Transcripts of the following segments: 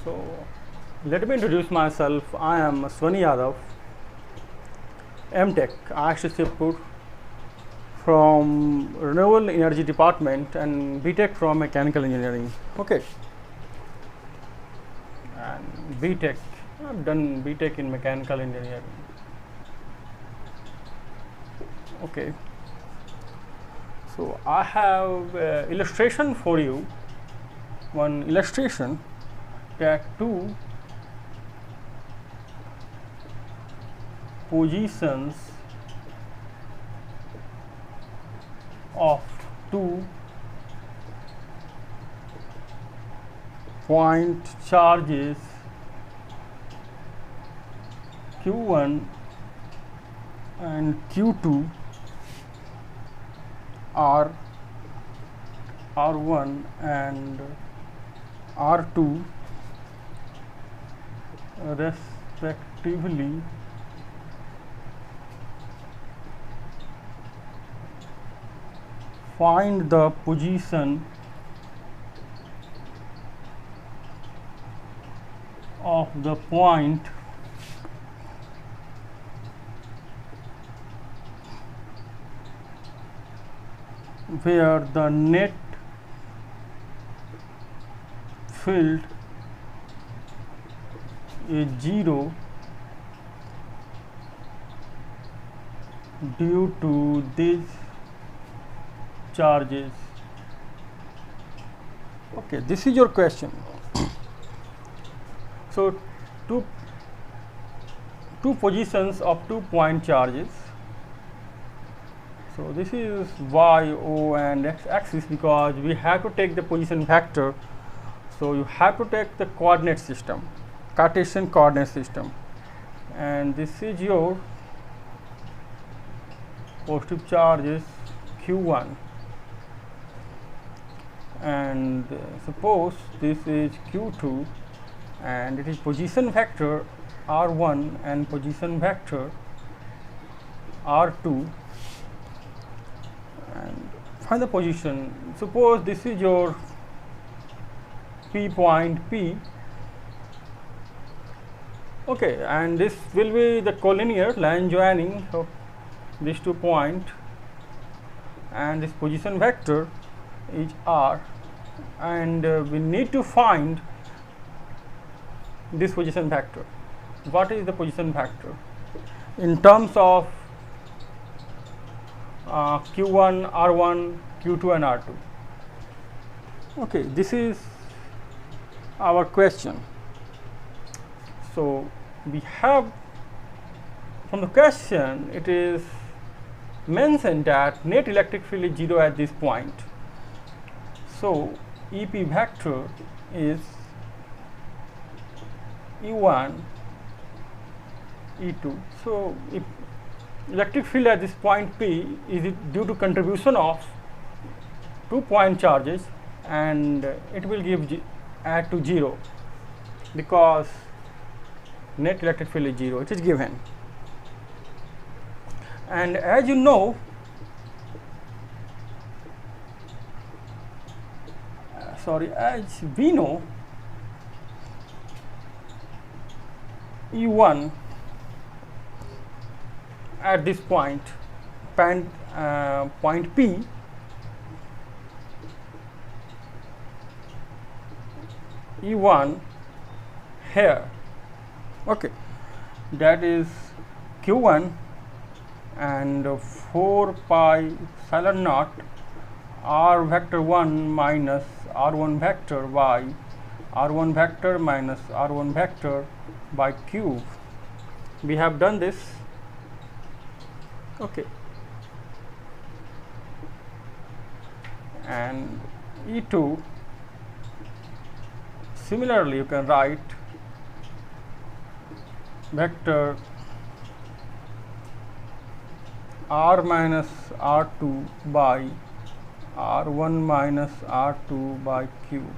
So, let me introduce myself. I am Swani Yadav, MTech, Ashishipur from Renewable Energy Department and BTech from Mechanical Engineering. Okay. And BTech, I've done BTech in Mechanical Engineering. Okay. So, I have illustration for you. One illustration that two positions of 2 point charges Q1 and Q2 are R1 and R2 respectively find the position of the point where the net field is 0 due to these charges. Okay, this is your question. So, two positions of 2 point charges. So, this is y, o and x axis because we have to take the position vector. So, you have to take the coordinate system, Cartesian coordinate system, and this is your positive charge is Q1 and suppose this is Q2 and it is position vector R1 and position vector R2 and find the position. Suppose this is your P point P, okay, and this will be the collinear line joining of these 2 points and this position vector is R and we need to find this position vector. What is the position vector in terms of Q1, R1, Q2 and R2? Okay, this is our question. So, we have from the question it is mentioned that net electric field is 0 at this point. So, EP vector is E1, E2. So, if electric field at this point P is due to contribution of 2 point charges and it will give add to 0 because net electric field is 0, it is given. And as you know, as we know, E1 at this point P E1 here, okay, that is Q1 and 4 pi epsilon naught R vector 1 minus R1 vector by R1 vector minus R1 vector by cube. We have done this, okay, and E2 similarly you can write vector R minus R2 by R1 minus R2 by cube,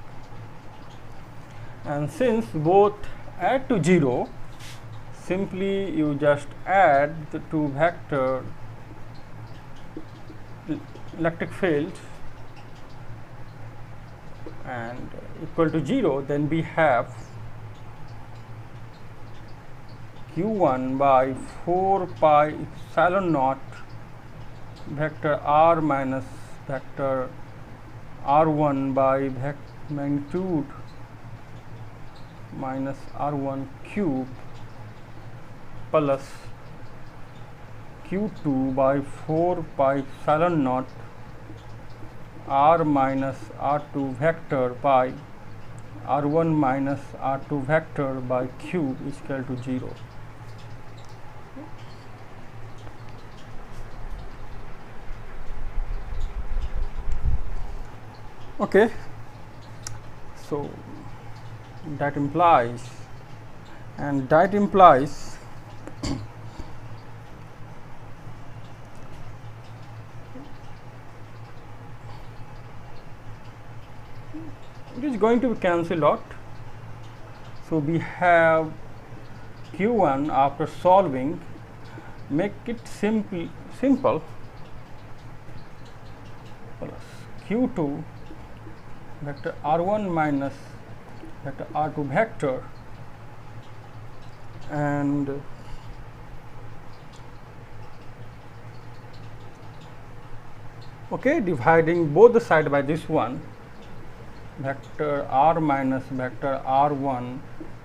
and since both add to 0, simply you just add the 2 vector electric field and equal to 0, then we have q1 by 4 pi epsilon naught vector r minus vector r1 by magnitude minus r1 cube plus q2 by 4 pi epsilon naught r minus r2 vector by r1 minus r2 vector by cube is equal to 0. Okay, so that implies it is going to be cancelled out. So we have q1 after solving, make it simple plus q2 vector r1 minus vector r2 vector, and okay, dividing both the side by this one, vector r minus vector r1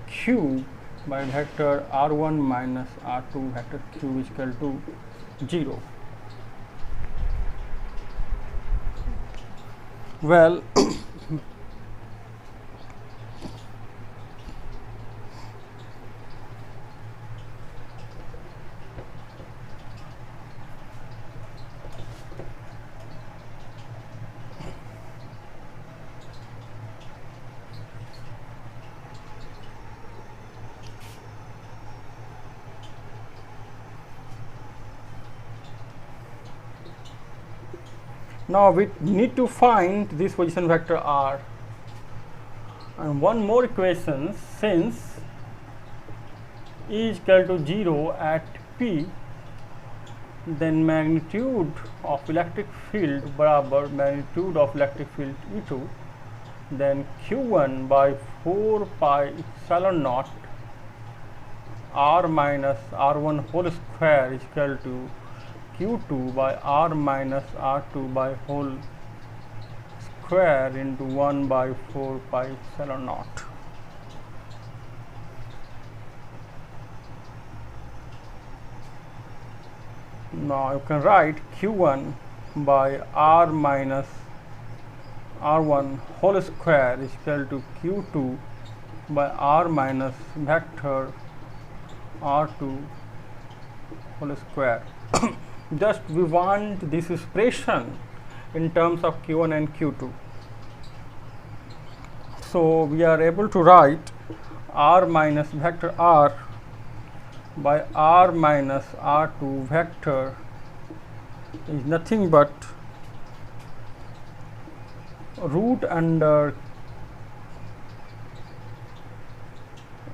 cube by vector r1 minus r2 vector cube is equal to 0. Well, now we need to find this position vector r, and one more equation, since E is equal to 0 at P, then magnitude of electric field barabar magnitude of electric field E2, then q1 by 4 pi epsilon naught r minus r1 whole square is equal to q2 by r minus r2 by whole square into 1 by 4 pi epsilon naught. Now you can write q1 by r minus r1 whole square is equal to q2 by r minus vector r2 whole square. Just we want this expression in terms of q1 and q2. So we are able to write r minus vector r by r minus r2 vector is nothing but root under,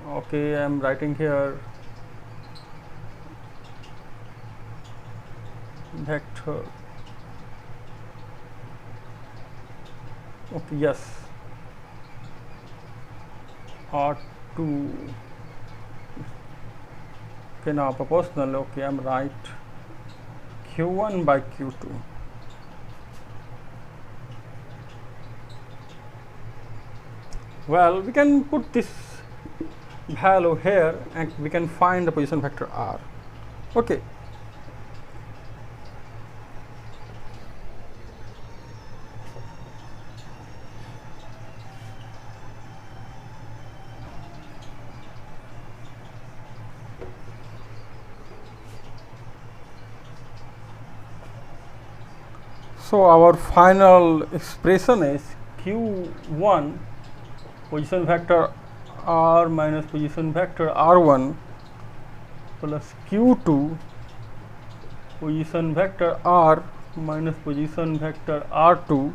okay, I am writing here vector, okay, yes, r2, okay, now proportional, okay, I am right q1 by q2. Well, we can put this value here and we can find the position vector r. Okay. So our final expression is q1 position vector r minus position vector r1 plus q2 position vector r minus position vector r2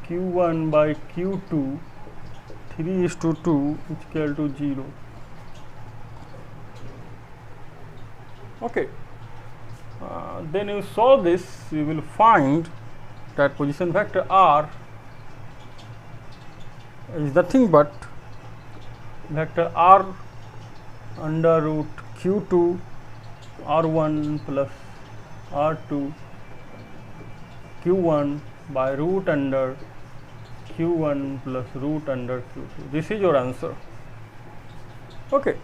q1 by q2 3:2 is equal to 0. Okay. Then you solve this, you will find that position vector r is nothing but vector r under root Q2 R1 plus R2 Q1 by root under Q1 plus root under Q2. This is your answer. Okay.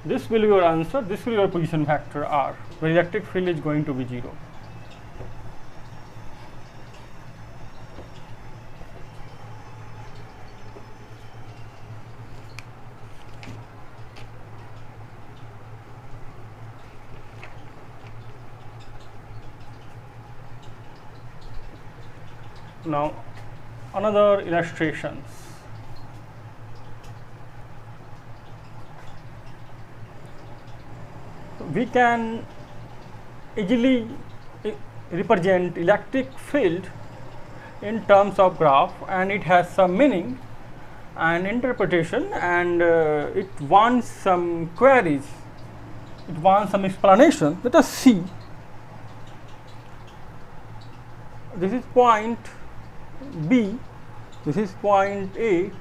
This will be your answer. This will be your position factor R. The electric field is going to be 0. Now, another illustrations. We can easily represent electric field in terms of graph, and it has some meaning and interpretation, and it wants some queries, it wants some explanation. Let us see. This is point B, this is point A,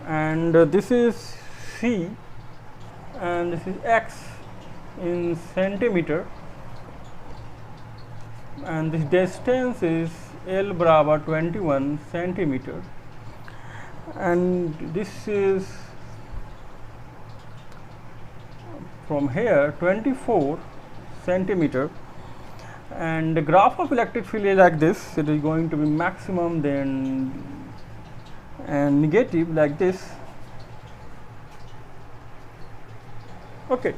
and this is C, and this is X in centimeter, and this distance is L barabar 21 centimeter, and this is from here 24 centimeter, and the graph of electric field is like this. It is going to be maximum then and negative like this. Okay.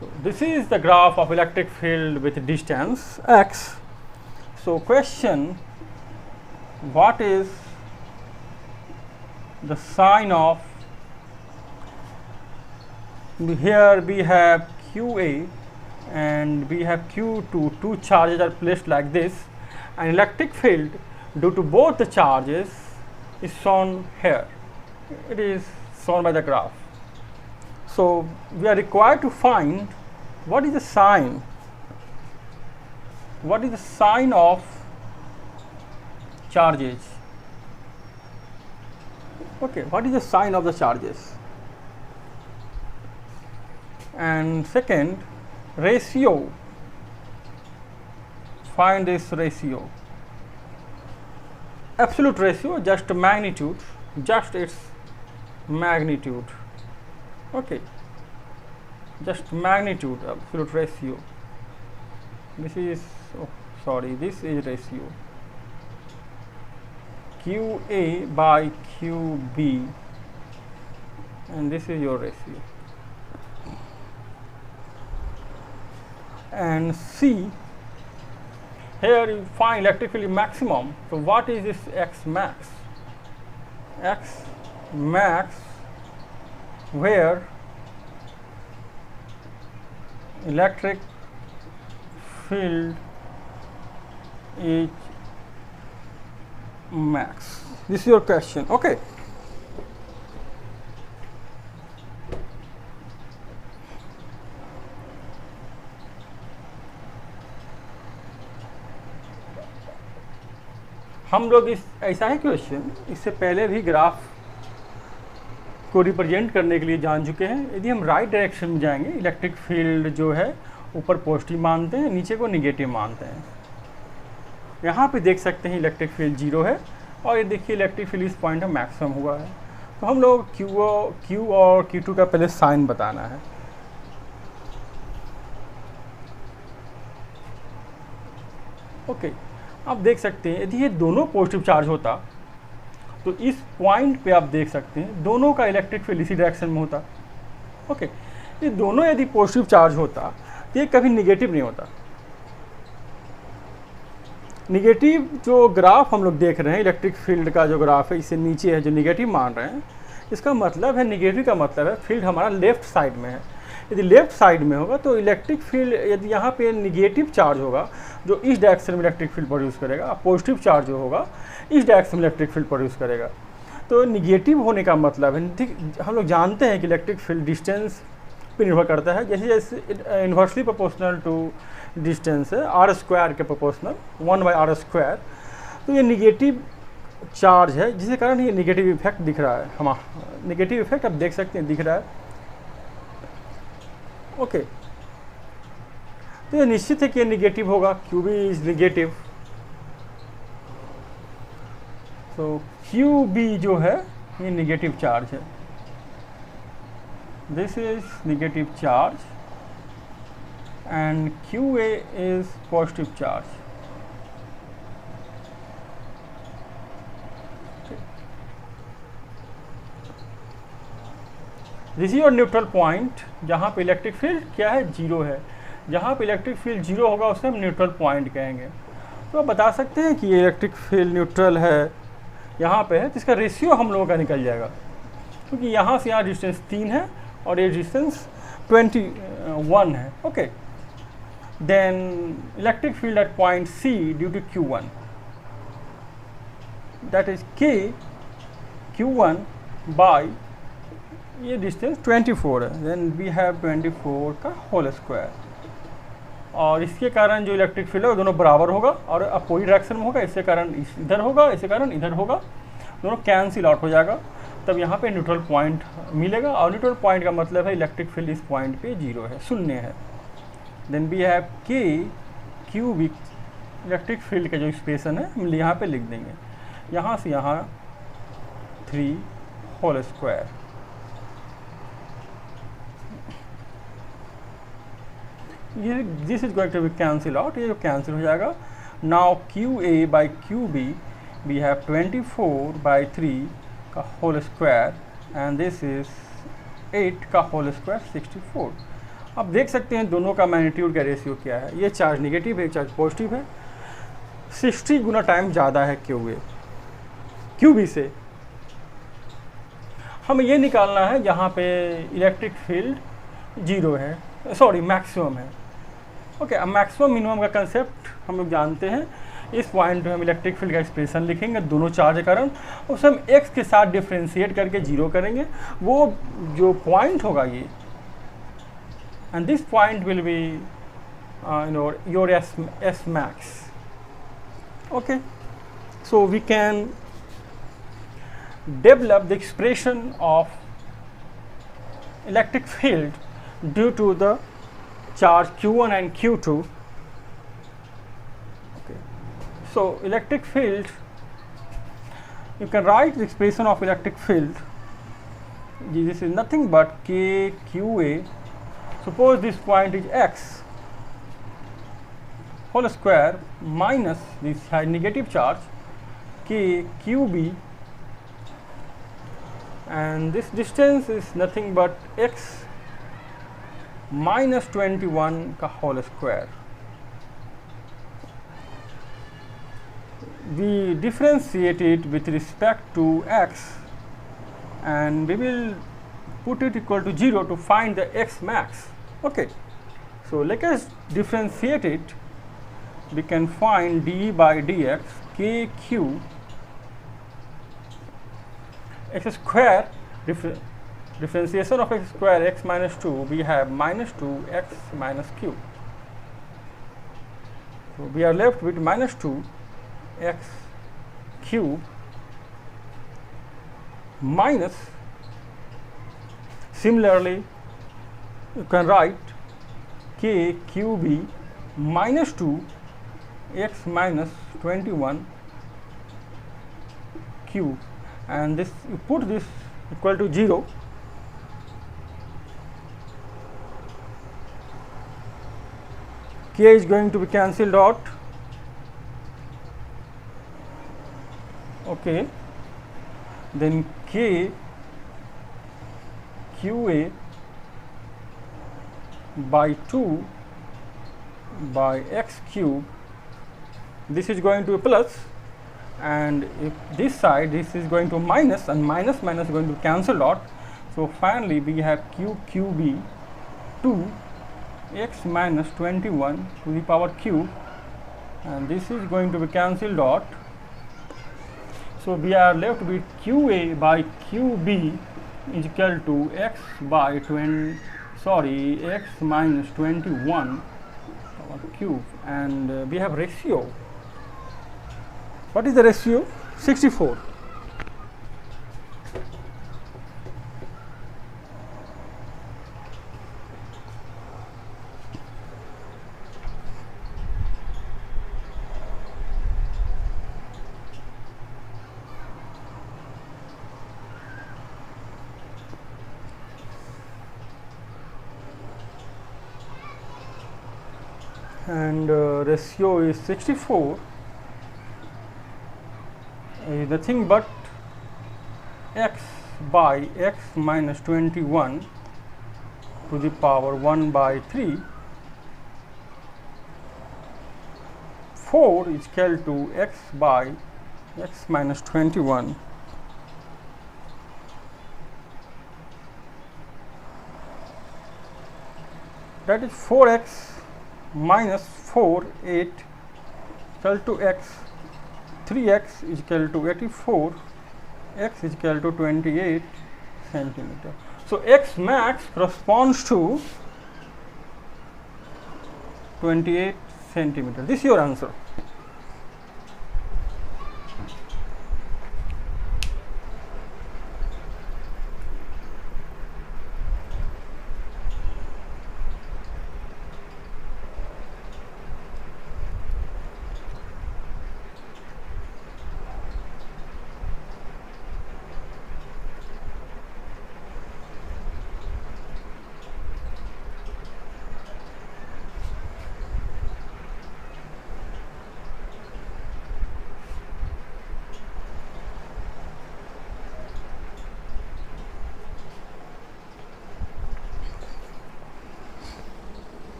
So this is the graph of electric field with distance x. So question, what is the sign of, here we have QA and we have Q2, two charges are placed like this, and electric field due to both the charges is shown here. It is shown by the graph. So we are required to find what is the sign, what is the sign of charges. Okay, what is the sign of the charges? And second, ratio, find this ratio. Absolute ratio, just magnitude, just its magnitude. Okay, just magnitude, absolute ratio. This is, oh, sorry, this is ratio. QA by QB, and this is your ratio. And C, here you find electric field maximum. So what is this X max? X max, where electric field is max. This is your question. Okay. हम लोग इस ऐसा है question, इससे पहले भी graph को represent करने के लिए जान चुके हैं। यदि हम राइट डायरेक्शन में जाएंगे, इलेक्ट्रिक फील्ड जो है ऊपर पॉजिटिव मानते हैं, नीचे को निगेटिव मानते हैं। यहाँ पे देख सकते हैं इलेक्ट्रिक फील्ड 0 है, और ये देखिए इलेक्ट्रिक फील्ड इस पॉइंट में मैक्सिमम हुआ है। तो हम लोग Q और Q2 का पहले साइन बताना है। ओके, आप देख सकते हैं यदि ये दोनों पॉजिटिव चार्ज होता तो इस पॉइंट पे आप देख सकते हैं दोनों का इलेक्ट्रिक फील्ड इसी डायरेक्शन में होता। ओके, ये दोनों यदि पॉजिटिव चार्ज होता तो ये कभी निगेटिव नहीं होता। निगेटिव जो ग्राफ हम लोग देख रहे हैं, इलेक्ट्रिक फील्ड का जो ग्राफ है, इसे नीचे है जो निगेटिव मान रहे हैं, इसका मतलब है, निगेटिव का मतलब है फील्ड हमारा लेफ्ट साइड में है। यदि लेफ्ट साइड में होगा तो इलेक्ट्रिक फील्ड, यदि यहाँ पे निगेटिव चार्ज होगा जो इस डायरेक्शन में इलेक्ट्रिक फील्ड प्रोड्यूस करेगा, पॉजिटिव चार्ज जो होगा इस डायरेक्शन में इलेक्ट्रिक फील्ड प्रोड्यूस करेगा। तो निगेटिव होने का मतलब है, ठीक, हम लोग जानते हैं कि इलेक्ट्रिक फील्ड डिस्टेंस पे निर्भर करता है। जैसे जैसे इन्वर्सली प्रोपोर्शनल टू डिस्टेंस है, आर स्क्वायर के प्रोपोर्शनल 1/r², तो ये निगेटिव चार्ज है, जिसके कारण ये निगेटिव इफेक्ट दिख रहा है। हम निगेटिव इफेक्ट आप देख सकते हैं, दिख रहा है। ओके, तो ये निश्चित है कि ये निगेटिव होगा, क्यू बी इज निगेटिव। तो क्यू बी जो है ये निगेटिव चार्ज है, this is negative charge and Q A is positive charge. This is your neutral point, जहाँ पे इलेक्ट्रिक फील्ड क्या है, जीरो है। जहाँ पे इलेक्ट्रिक फील्ड जीरो होगा उसे हम न्यूट्रल पॉइंट कहेंगे। तो आप बता सकते हैं कि ये इलेक्ट्रिक फील्ड न्यूट्रल है, यहाँ पे है, तो इसका रेशियो हम लोगों का निकल जाएगा, क्योंकि यहाँ से यहाँ डिस्टेंस 3 है और ये डिस्टेंस 21 है। Okay, then electric field at point C due to Q1, that is K Q1 by ये डिस्टेंस 24 है, देन वी हैव 24 का होल स्क्वायर। और इसके कारण जो इलेक्ट्रिक फील्ड है वो दोनों बराबर होगा और अपोजिट डायरेक्शन में होगा। इसके कारण इधर होगा, इसके कारण इधर होगा, दोनों कैंसिल आउट हो जाएगा। तब यहाँ पे न्यूट्रल पॉइंट मिलेगा, और न्यूट्रल पॉइंट का मतलब है इलेक्ट्रिक फील्ड इस पॉइंट पे जीरो है, शून्य है। देन वी हैव के क्यू बी, इलेक्ट्रिक फील्ड का जो एक्सप्रेशन है हम यहाँ पे लिख देंगे, यहाँ से यहाँ 3 होल स्क्वायर। ये this is going to be cancel out, ये कैंसिल हो जाएगा। Now Q A by Q B we have 24/3 का whole square and this is 8 का होल स्क्वायर 64। अब देख सकते हैं दोनों का मैग्नीट्यूड का रेशियो क्या है। ये चार्ज निगेटिव है, चार्ज पॉजिटिव है, 60 गुना टाइम ज़्यादा है क्यू बी से। हमें ये निकालना है जहाँ पे इलेक्ट्रिक फील्ड जीरो है, सॉरी मैक्सिमम है। ओके, अब मैक्सिमम मिनिमम का कंसेप्ट हम लोग जानते हैं। इस पॉइंट पे हम इलेक्ट्रिक फील्ड का एक्सप्रेशन लिखेंगे दोनों चार्ज के कारण, उसे हम x के साथ डिफ्रेंशिएट करके जीरो करेंगे। वो जो पॉइंट होगा ये, and this point will be your S max. Okay, so we can develop the expression of electric field due to the charge Q1 and Q2. Okay. So electric field, you can write the expression of electric field. This is nothing but K QA. Suppose this point is X whole square minus this negative charge K QB, and this distance is nothing but X minus 21 का whole square. We differentiate it with respect to x and we will put it equal to 0 to find the x max. Okay, so let us differentiate it. We can find d by dx kq x square differentiation of x square x minus 2, we have minus 2x minus q. So we are left with minus 2x cube minus, similarly you can write k qb minus 2x minus 21 q, and this you put this equal to 0. K is going to be cancelled out. Okay, then K QA by 2 by x cube, this is going to be plus, and if this side this is going to minus, and minus minus is going to cancel out. So finally we have QB 2 x minus 21 to the power cube, and this is going to be cancelled out. So we are left with QA by QB is equal to x by sorry, x minus 21 cube, and we have ratio. What is the ratio? 64. And ratio is 64, is nothing but x by x minus 21 to the power 1 by 3. 4 is equal to x by x minus 21. That is 4x minus 4, 8 equal to x, 3x is equal to 84, x is equal to 28 centimeter. So x max corresponds to 28 centimeter. This is your answer.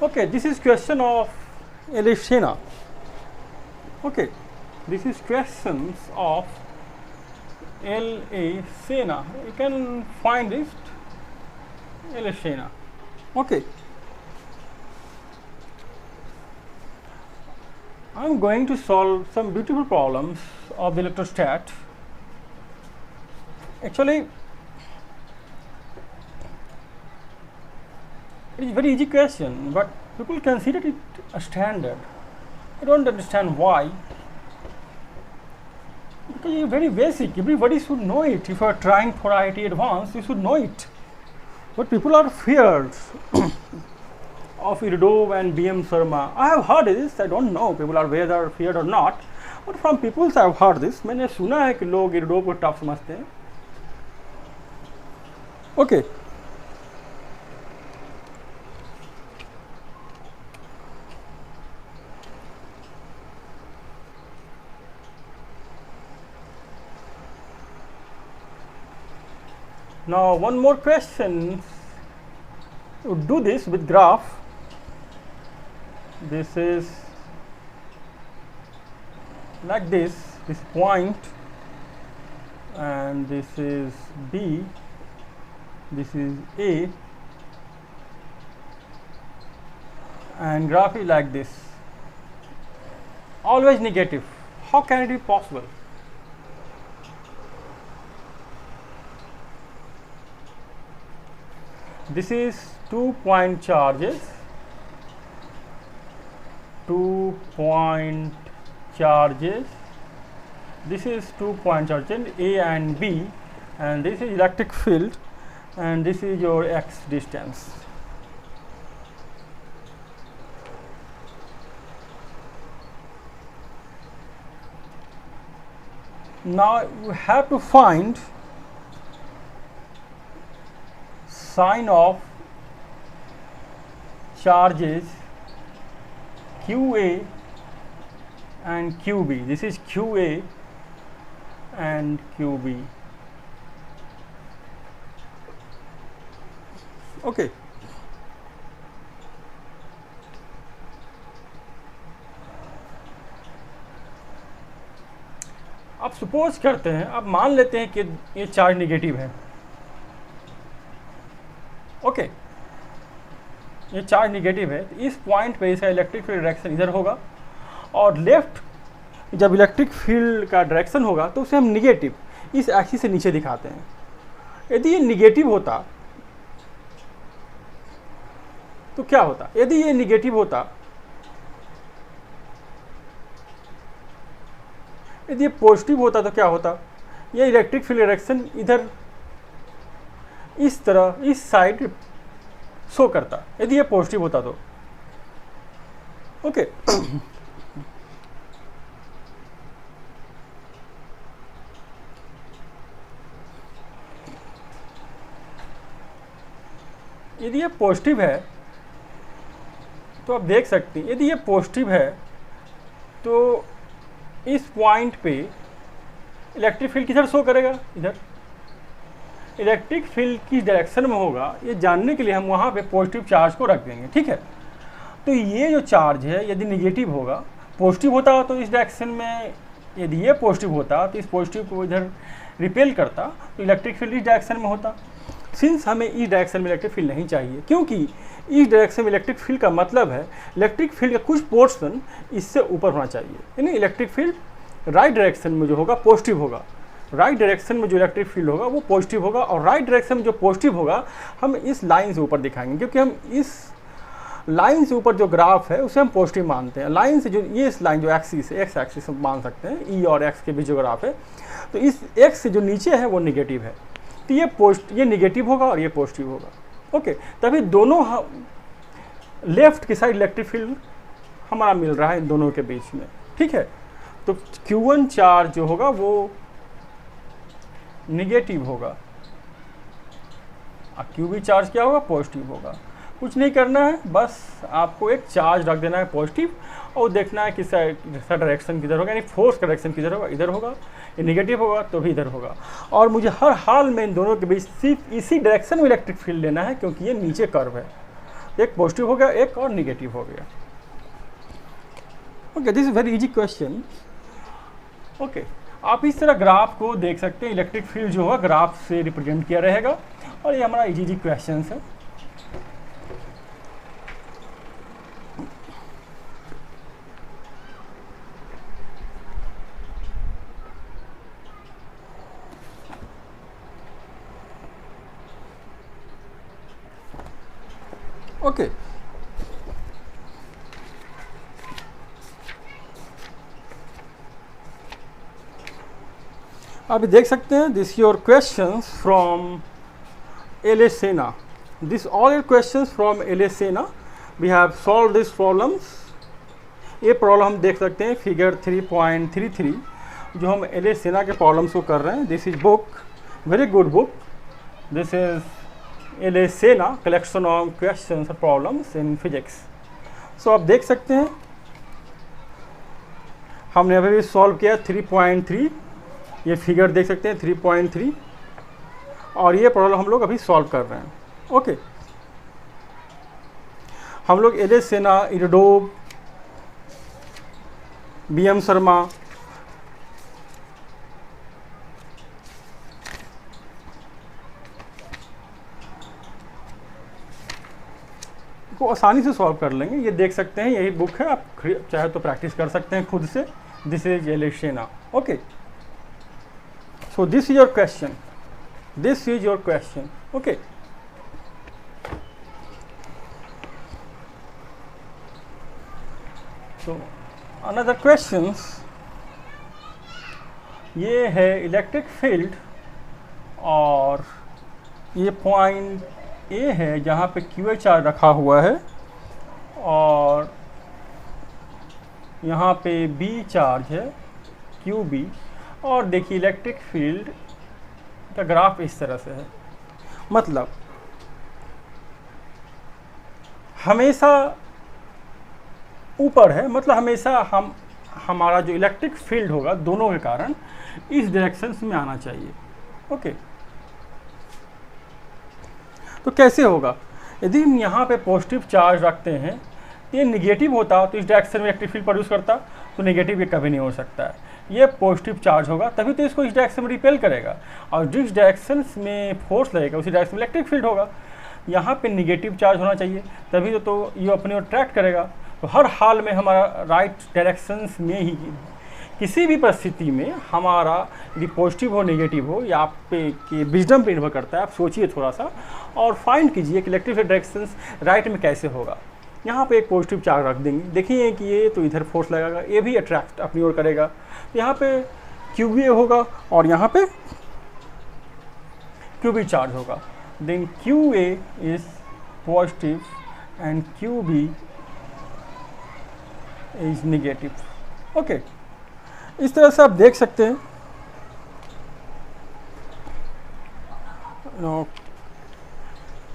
Okay, this is question of Elishina. Okay, this is questions of Elishina. You can find it Elishina. Okay, I am going to solve some beautiful problems of the electrostat. Actually, it is a very easy question, but people consider it a standard. I don't understand why. Because it is very basic. Everybody should know it. If you are trying for IIT Advanced, you should know it. But people are feared of Iridov and BM Sharma. I have heard this. I don't know people are whether feared or not. But from people I have heard this. मैंने सुना है कि लोग Iridov को tough समझते हैं. Okay. Now one more question. You do this with graph. This is like this point, and this is B, this is A, and graph is like this, always negative. How can it be possible? This is 2-point charges, 2-point charges. This is 2-point charges A and B, and this is electric field, and this is your x distance. Now you have to find sign of charges QA and QB. This is QA and QB. Okay. अब suppose करते हैं, अब मान लेते हैं कि ये charge negative है. ओके, ये चार्ज निगेटिव है, तो इस पॉइंट पे इसका इलेक्ट्रिक फील्ड डायरेक्शन इधर होगा, और लेफ्ट जब इलेक्ट्रिक फील्ड का डायरेक्शन होगा तो उसे हम निगेटिव इस एक्सिस से नीचे दिखाते हैं. यदि ये निगेटिव होता तो क्या होता, यदि ये निगेटिव होता, यदि ये पॉजिटिव होता तो क्या होता, ये इलेक्ट्रिक फील्ड डायरेक्शन इधर इस तरह इस साइड शो करता, यदि ये पॉजिटिव होता तो। ओके यदि ये पॉजिटिव है तो आप देख सकते हैं, यदि ये पॉजिटिव है तो इस पॉइंट पे इलेक्ट्रिक फील्ड किधर शो करेगा, इधर इलेक्ट्रिक फील्ड किस डायरेक्शन में होगा ये जानने के लिए हम वहाँ पे पॉजिटिव चार्ज को रख देंगे, ठीक है। तो ये जो चार्ज है यदि निगेटिव होगा, पॉजिटिव होता तो इस डायरेक्शन में, यदि ये पॉजिटिव होता तो इस पॉजिटिव को इधर रिपेल करता तो इलेक्ट्रिक फील्ड इस डायरेक्शन में होता। सिंस हमें इस डायरेक्शन में इलेक्ट्रिक फील्ड नहीं चाहिए, क्योंकि इस डायरेक्शन में इलेक्ट्रिक फील्ड का मतलब है इलेक्ट्रिक फील्ड का कुछ पोर्शन इससे ऊपर होना चाहिए, यानी इलेक्ट्रिक फील्ड राइट डायरेक्शन में जो होगा पॉजिटिव होगा, राइट डायरेक्शन में जो इलेक्ट्रिक फील्ड होगा वो पॉजिटिव होगा, और राइट डायरेक्शन में जो पॉजिटिव होगा हम इस लाइन से ऊपर दिखाएंगे, क्योंकि हम इस लाइन से ऊपर जो ग्राफ है उसे हम पॉजिटिव मानते हैं। लाइन से जो ये इस लाइन जो एक्सिस है, एक्स एक्सिस मान सकते हैं, ई और एक्स के बीच जो ग्राफ है, तो इस एक्स से जो नीचे है वो निगेटिव है, तो ये निगेटिव होगा और ये पॉजिटिव होगा। ओके, तभी दोनों लेफ्ट की साइड इलेक्ट्रिक फील्ड हमारा मिल रहा है इन दोनों के बीच में, ठीक है। तो Q1 चार्ज जो होगा वो निगेटिव होगा और QB चार्ज क्या होगा, पॉजिटिव होगा। कुछ नहीं करना है, बस आपको एक चार्ज रख देना है पॉजिटिव और देखना है किस डायरेक्शन किधर होगा, यानी फोर्स का डायरेक्शन किधर होगा, इधर होगा, ये निगेटिव होगा तो भी इधर होगा। और मुझे हर हाल में इन दोनों के बीच सिर्फ इसी डायरेक्शन में इलेक्ट्रिक फील्ड लेना है, क्योंकि ये नीचे कर्व है, एक पॉजिटिव हो गया एक और निगेटिव हो गया। Okay, this is very easy question. Okay, आप इस तरह ग्राफ को देख सकते हैं, इलेक्ट्रिक फील्ड जो होगा ग्राफ से रिप्रेजेंट किया रहेगा, और ये हमारा इजी क्वेश्चन है। ओके, अभी देख सकते हैं, दिस योर क्वेश्चंस फ्रॉम एल सेना, this all your questions from एल सेना, we have solve this problems. ये प्रॉब्लम हम देख सकते हैं फिगर 3.33 जो हम एल सेना के प्रॉब्लम्स को कर रहे हैं। This is book, very good book, this is L सेना कलेक्शन ऑफ क्वेश्चंस और प्रॉब्लम्स इन फिजिक्स। सो आप देख सकते हैं हमने अभी भी सॉल्व किया 3.3, ये फिगर देख सकते हैं 3.3, और ये प्रॉब्लम हम लोग अभी सॉल्व कर रहे हैं। ओके, हम लोग एल सेना, इरडोब, BM शर्मा, को आसानी से सॉल्व कर लेंगे। ये देख सकते हैं, यही बुक है, आप चाहे तो प्रैक्टिस कर सकते हैं खुद से। दिस इज एल सेना। Okay, so this is your question, this is your question. Okay, so another questions, ये है इलेक्ट्रिक फील्ड और ये पॉइंट ए है जहाँ पे QA चार्ज रखा हुआ है और यहाँ पे B चार्ज है QB, और देखिए इलेक्ट्रिक फील्ड का ग्राफ इस तरह से है, मतलब हमेशा ऊपर है, मतलब हमेशा हमारा जो इलेक्ट्रिक फील्ड होगा दोनों के कारण इस डायरेक्शन में आना चाहिए। ओके, तो कैसे होगा, यदि हम यहाँ पे पॉजिटिव चार्ज रखते हैं, ये निगेटिव होता तो इस डायरेक्शन में इलेक्ट्रिक फील्ड प्रोड्यूस करता, तो नेगेटिव ये कभी नहीं हो सकता है। ये पॉजिटिव चार्ज होगा तभी तो इसको इस डायरेक्शन में रिपेल करेगा, और जिस डायरेक्शन में फोर्स लगेगा उसी डायरेक्शन में इलेक्ट्रिक फील्ड होगा। यहाँ पे निगेटिव चार्ज होना चाहिए तभी तो ये अपने अट्रैक्ट करेगा। तो हर हाल में हमारा राइट डायरेक्शंस में किसी भी परिस्थिति में हमारा यदि पॉजिटिव हो नेगेटिव हो, या आप पे कि विजडम पे निर्भर करता है। आप सोचिए थोड़ा सा और फाइंड कीजिए कि इलेक्ट्रिक फील्ड डायरेक्शंस राइट में कैसे होगा। यहाँ पे एक पॉजिटिव चार्ज रख देंगे, देखिए कि ये तो इधर फोर्स लगेगा, ये भी अट्रैक्ट अपनी ओर करेगा, तो यहाँ पे QA होगा और यहाँ पे QB चार्ज होगा। Then QA is positive and QB is negative. Okay, इस तरह से आप देख सकते हैं।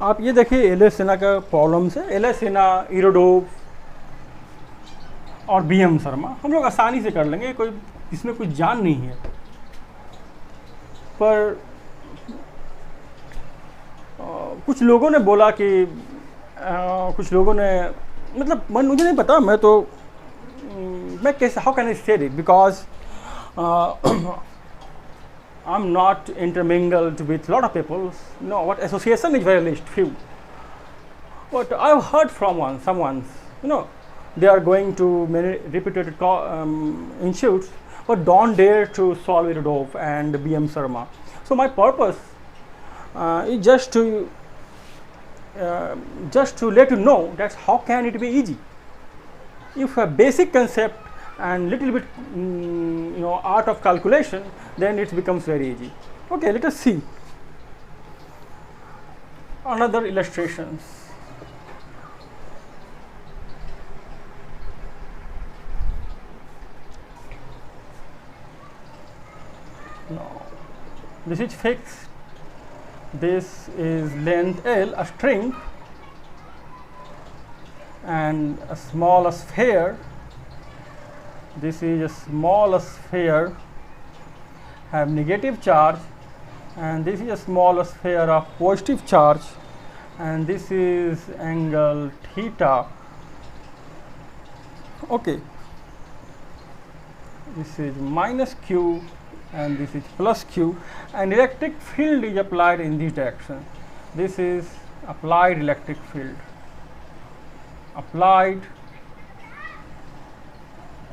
आप ये देखिए एल.एस. सिन्हा का प्रॉब्लम्स है। एल.एस. सिन्हा, इरोडोव और B.M. शर्मा हम लोग आसानी से कर लेंगे, कोई इसमें कुछ जान नहीं है। पर कुछ लोगों ने बोला कि कुछ लोगों ने, मतलब मुझे नहीं पता, मैं कैसे, हाउ कैन आई से it, because I'm not intermingled with a lot of people. No, what association is very least few. But I've heard from someone, they are going to many reputed institutes, but don't dare to solve Irodov and B.M. Sharma. So my purpose is just to let you know that how can it be easy. If a basic concept and little bit art of calculation, then it becomes very easy. Okay, let us see another illustrations. Now this is fixed, this is length L, a string, and a small sphere. This is a small sphere have negative charge, and this is a small sphere of positive charge, and this is angle theta. Okay, this is minus Q and this is plus Q, and electric field is applied in this direction. This is applied electric field. Applied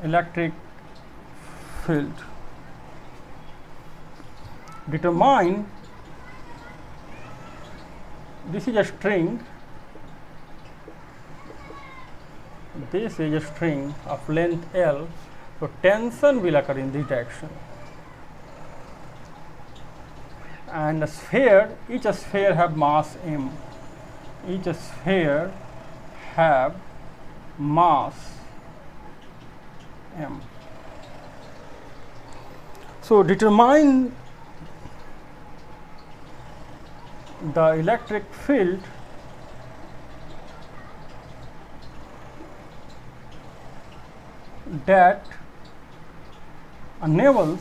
electric field. Determine, this is a string, this is a string of length L, so tension will occur in this direction. And a sphere, each sphere have mass m, each sphere have mass m. So determine the electric field that enables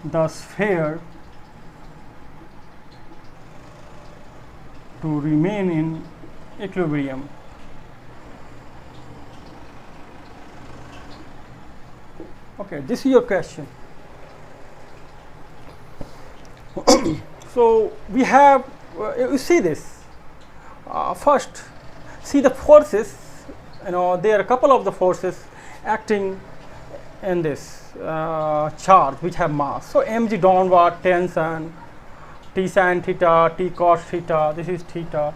the sphere to remain in equilibrium. Okay, this is your question. So we have, you see this. First, see the forces. There are a couple of the forces acting in this charge which have mass. So mg downward tension, T sin theta, T cos theta. This is theta.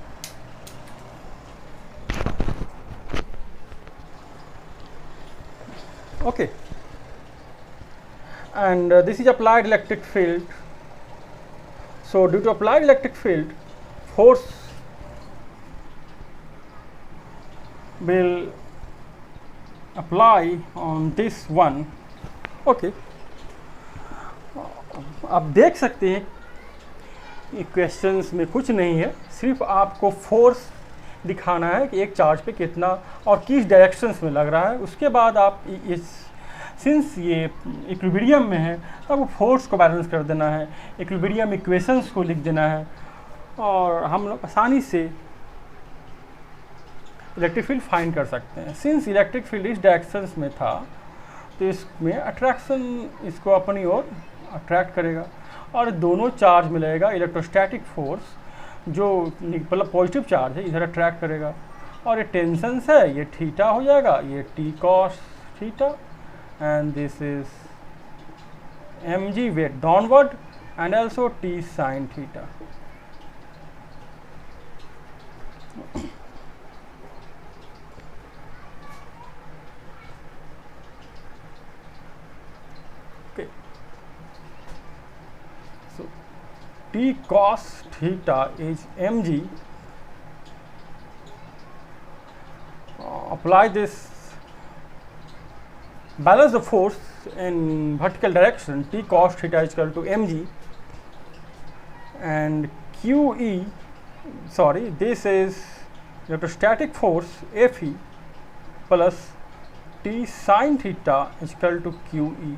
Okay. And this is applied electric field. So due to applied electric field, force will apply on this one. Okay. आप देख सकते हैं equations में कुछ नहीं है, सिर्फ आपको फोर्स दिखाना है कि एक चार्ज पे कितना और किस डायरेक्शंस में लग रहा है। उसके बाद आप इस, सिंस ये इक्विलिब्रियम में है, तो आपको फोर्स को बैलेंस कर देना है, इक्विलिब्रियम इक्वेशंस को लिख देना है, और हम लोग आसानी से इलेक्ट्रिक फील्ड फाइंड कर सकते हैं। सिंस इलेक्ट्रिक फील्ड इस डायरेक्शंस में था, तो इसमें अट्रैक्शन इसको अपनी ओर अट्रैक्ट करेगा, और दोनों चार्ज मिलेगा इलेक्ट्रोस्टैटिक फोर्स, जो मतलब पॉजिटिव चार्ज है इधर अट्रैक्ट करेगा, और ये टेंशन है, ये थीटा हो जाएगा, ये T cos theta, and this is mg weight downward, and also t sine theta. Okay, so t cos theta is mg. Apply this, balance the force in vertical direction. T cos theta is equal to mg, and QE, sorry, this is electrostatic force Fe plus T sine theta is equal to QE.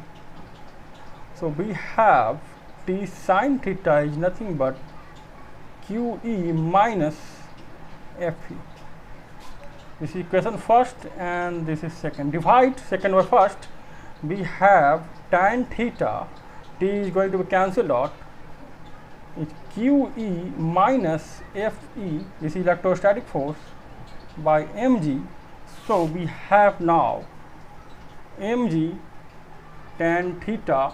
So we have T sine theta is nothing but QE minus Fe. This is equation first and this is second. Divide second by first. We have tan theta, t is going to be cancelled out. It's QE minus Fe, this is electrostatic force, by mg. So we have now mg tan theta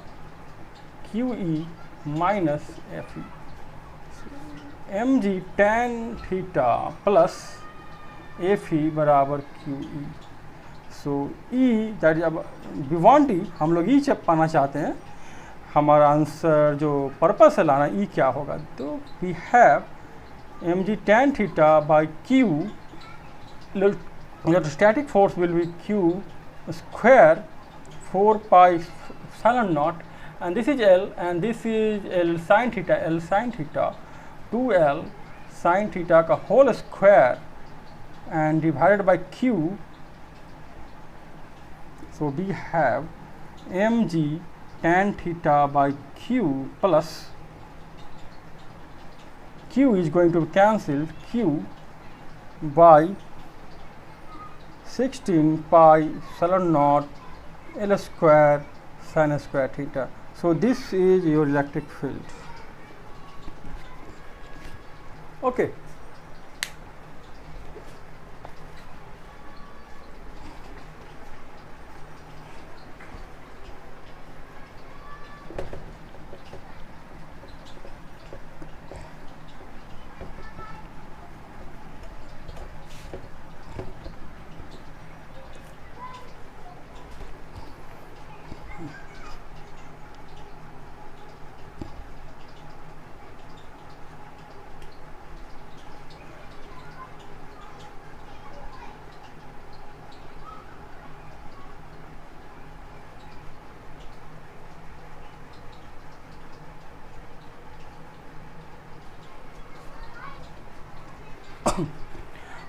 QE minus Fe. mg tan theta plus Fe बराबर QE. So E that अब we want E, हम लोग E जब पाना चाहते हैं, हमारा answer जो पर्पस है लाना E क्या होगा, तो we have mg tan theta by Q, electrostatic force will be Q square 4 pi epsilon naught, and this is L and this is L sin theta 2L sin theta का whole square and divided by Q. So we have mg tan theta by Q plus Q is going to be cancelled, Q by 16 pi epsilon naught L square sin square theta. So this is your electric field. Okay.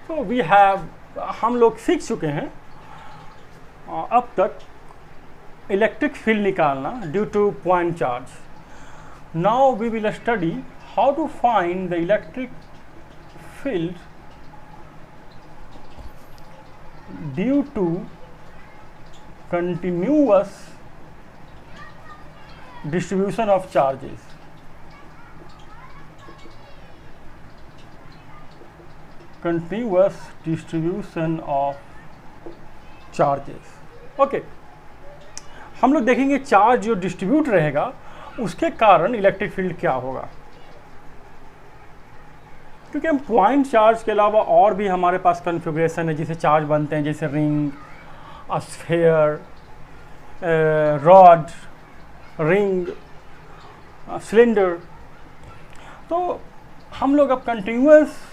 तो we have, हम लोग सीख चुके हैं अब तक electric field निकालना due to point charge. Now we will study how to find the electric field due to continuous distribution of charges. Continuous distribution of charges. Okay, हम लोग देखेंगे चार्ज जो डिस्ट्रीब्यूट रहेगा उसके कारण इलेक्ट्रिक फील्ड क्या होगा, क्योंकि हम पॉइंट चार्ज के अलावा और भी हमारे पास कॉन्फ़िगरेशन है जिसे चार्ज बनते हैं, जैसे ring, sphere, rod, ring, cylinder. तो हम लोग अब कंटिन्यूअस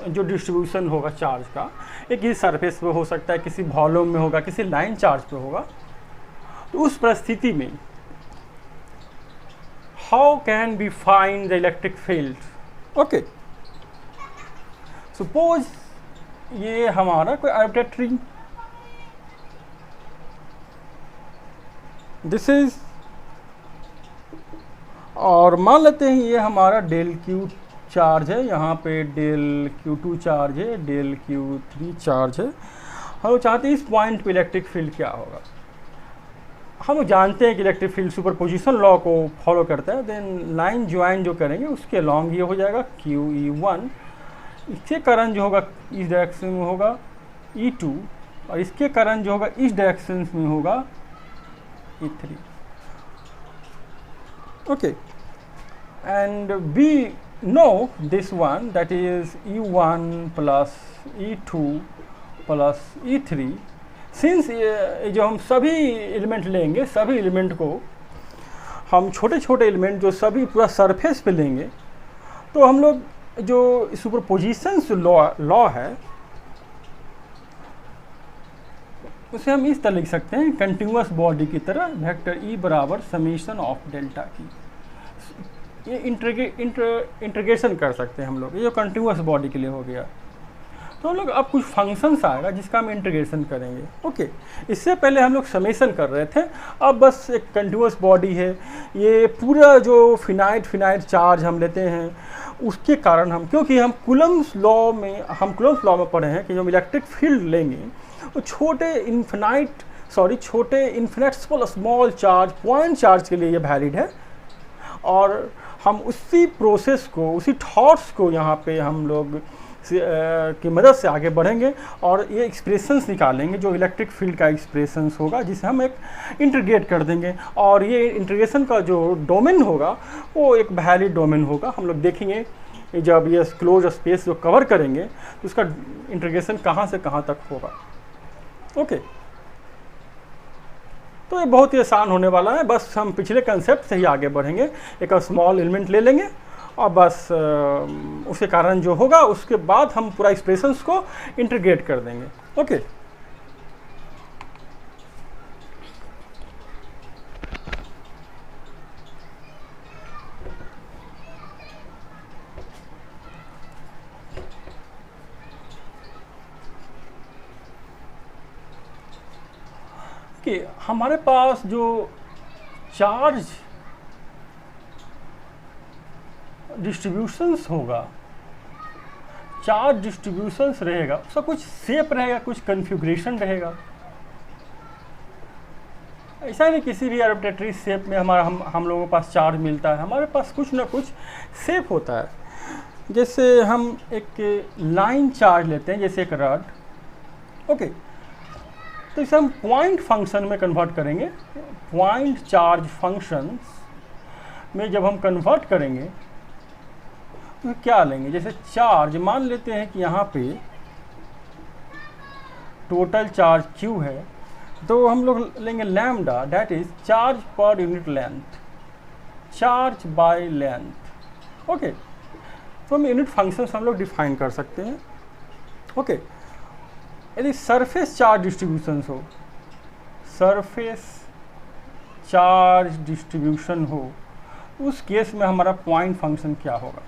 जो डिस्ट्रीब्यूशन होगा चार्ज का, एक किसी सरफेस पे हो सकता है, किसी वॉल्यूम में होगा, किसी लाइन चार्ज पे होगा, तो उस परिस्थिति में how can be find the electric field. Okay, suppose ये हमारा कोई आर्बिट्रेरी, दिस इज, और मान लेते हैं ये हमारा डेल क्यू चार्ज है, यहाँ पे डेल Q2 चार्ज है, डेल Q3 चार्ज है. हम लोग चाहते हैं इस पॉइंट पे इलेक्ट्रिक फील्ड क्या होगा. हम लोग जानते हैं कि इलेक्ट्रिक फील्ड सुपरपोजिशन लॉ को फॉलो करता है. देन लाइन ज्वाइन जो करेंगे उसके लॉन्ग ये हो जाएगा QE1. इससे करंट जो होगा इस डायरेक्शन में होगा E2, और इसके कारण जो होगा इस डायरेक्शन में होगा E3. Okay, and we know this one that is E1 plus E2 plus E3. Since जो हम सभी एलिमेंट लेंगे, सभी एलिमेंट को हम छोटे छोटे एलिमेंट जो सभी पूरा सरफेस पे लेंगे, तो हम लोग जो सुपरपोजिशंस लॉ है उसे हम इस तरह लिख सकते हैं, कंटिन्यूअस बॉडी की तरह वेक्टर E बराबर समेशन ऑफ डेल्टा की. ये इंटीग्रेशन कर सकते हैं हम लोग, ये जो कंटिन्यूअस बॉडी के लिए हो गया. तो हम लोग अब कुछ फंक्शंस आएगा जिसका हम इंटीग्रेशन करेंगे. ओके, इससे पहले हम लोग समेशन कर रहे थे, अब बस एक कंटिन्यूअस बॉडी है, ये पूरा जो फिनाइट चार्ज हम लेते हैं उसके कारण हम, क्योंकि हम कूलम्स लॉ में पढ़े हैं कि जो हम इलेक्ट्रिक फील्ड लेंगे वो छोटे इन्फिनेटसिमल स्मॉल चार्ज, पॉइंट चार्ज के लिए ये वैलिड है. और हम उसी प्रोसेस को, उसी थॉट्स को यहाँ पे हम लोग की मदद से आगे बढ़ेंगे और ये एक्सप्रेशंस निकालेंगे जो इलेक्ट्रिक फील्ड का एक्सप्रेशंस होगा, जिसे हम एक इंटीग्रेट कर देंगे. और ये इंटीग्रेशन का जो डोमेन होगा वो एक वैलिड डोमेन होगा. हम लोग देखेंगे जब ये क्लोज स्पेस जो कवर करेंगे तो उसका इंटीग्रेशन कहाँ से कहाँ तक होगा. ओके, तो ये बहुत ही आसान होने वाला है. बस हम पिछले कंसेप्ट से ही आगे बढ़ेंगे. एक स्मॉल एलिमेंट ले लेंगे और बस उसके कारण जो होगा उसके बाद हम पूरा एक्सप्रेशंस को इंटीग्रेट कर देंगे. ओके, कि हमारे पास जो चार्ज डिस्ट्रीब्यूशंस होगा, चार्ज डिस्ट्रीब्यूशंस रहेगा, उसका कुछ शेप रहेगा, कुछ कन्फिग्रेशन रहेगा. ऐसा नहीं किसी भी आर्बिट्रेटरी शेप में हम लोगों के पास चार्ज मिलता है. हमारे पास कुछ ना कुछ शेप होता है. जैसे हम एक लाइन चार्ज लेते हैं, जैसे एक रॉड. ओके, तो इसे हम पॉइंट फंक्शन में कन्वर्ट करेंगे. पॉइंट चार्ज फंक्शंस में जब हम कन्वर्ट करेंगे तो क्या लेंगे, जैसे चार्ज मान लेते हैं कि यहाँ पे टोटल चार्ज Q है, तो हम लोग लेंगे lambda, that is charge per unit length, charge by length. Okay, तो हम यूनिट फंक्शंस हम लोग डिफाइन कर सकते हैं. ओके, यदि सरफेस चार्ज डिस्ट्रीब्यूशन हो, सरफेस चार्ज डिस्ट्रीब्यूशन हो, उस केस में हमारा पॉइंट फंक्शन क्या होगा.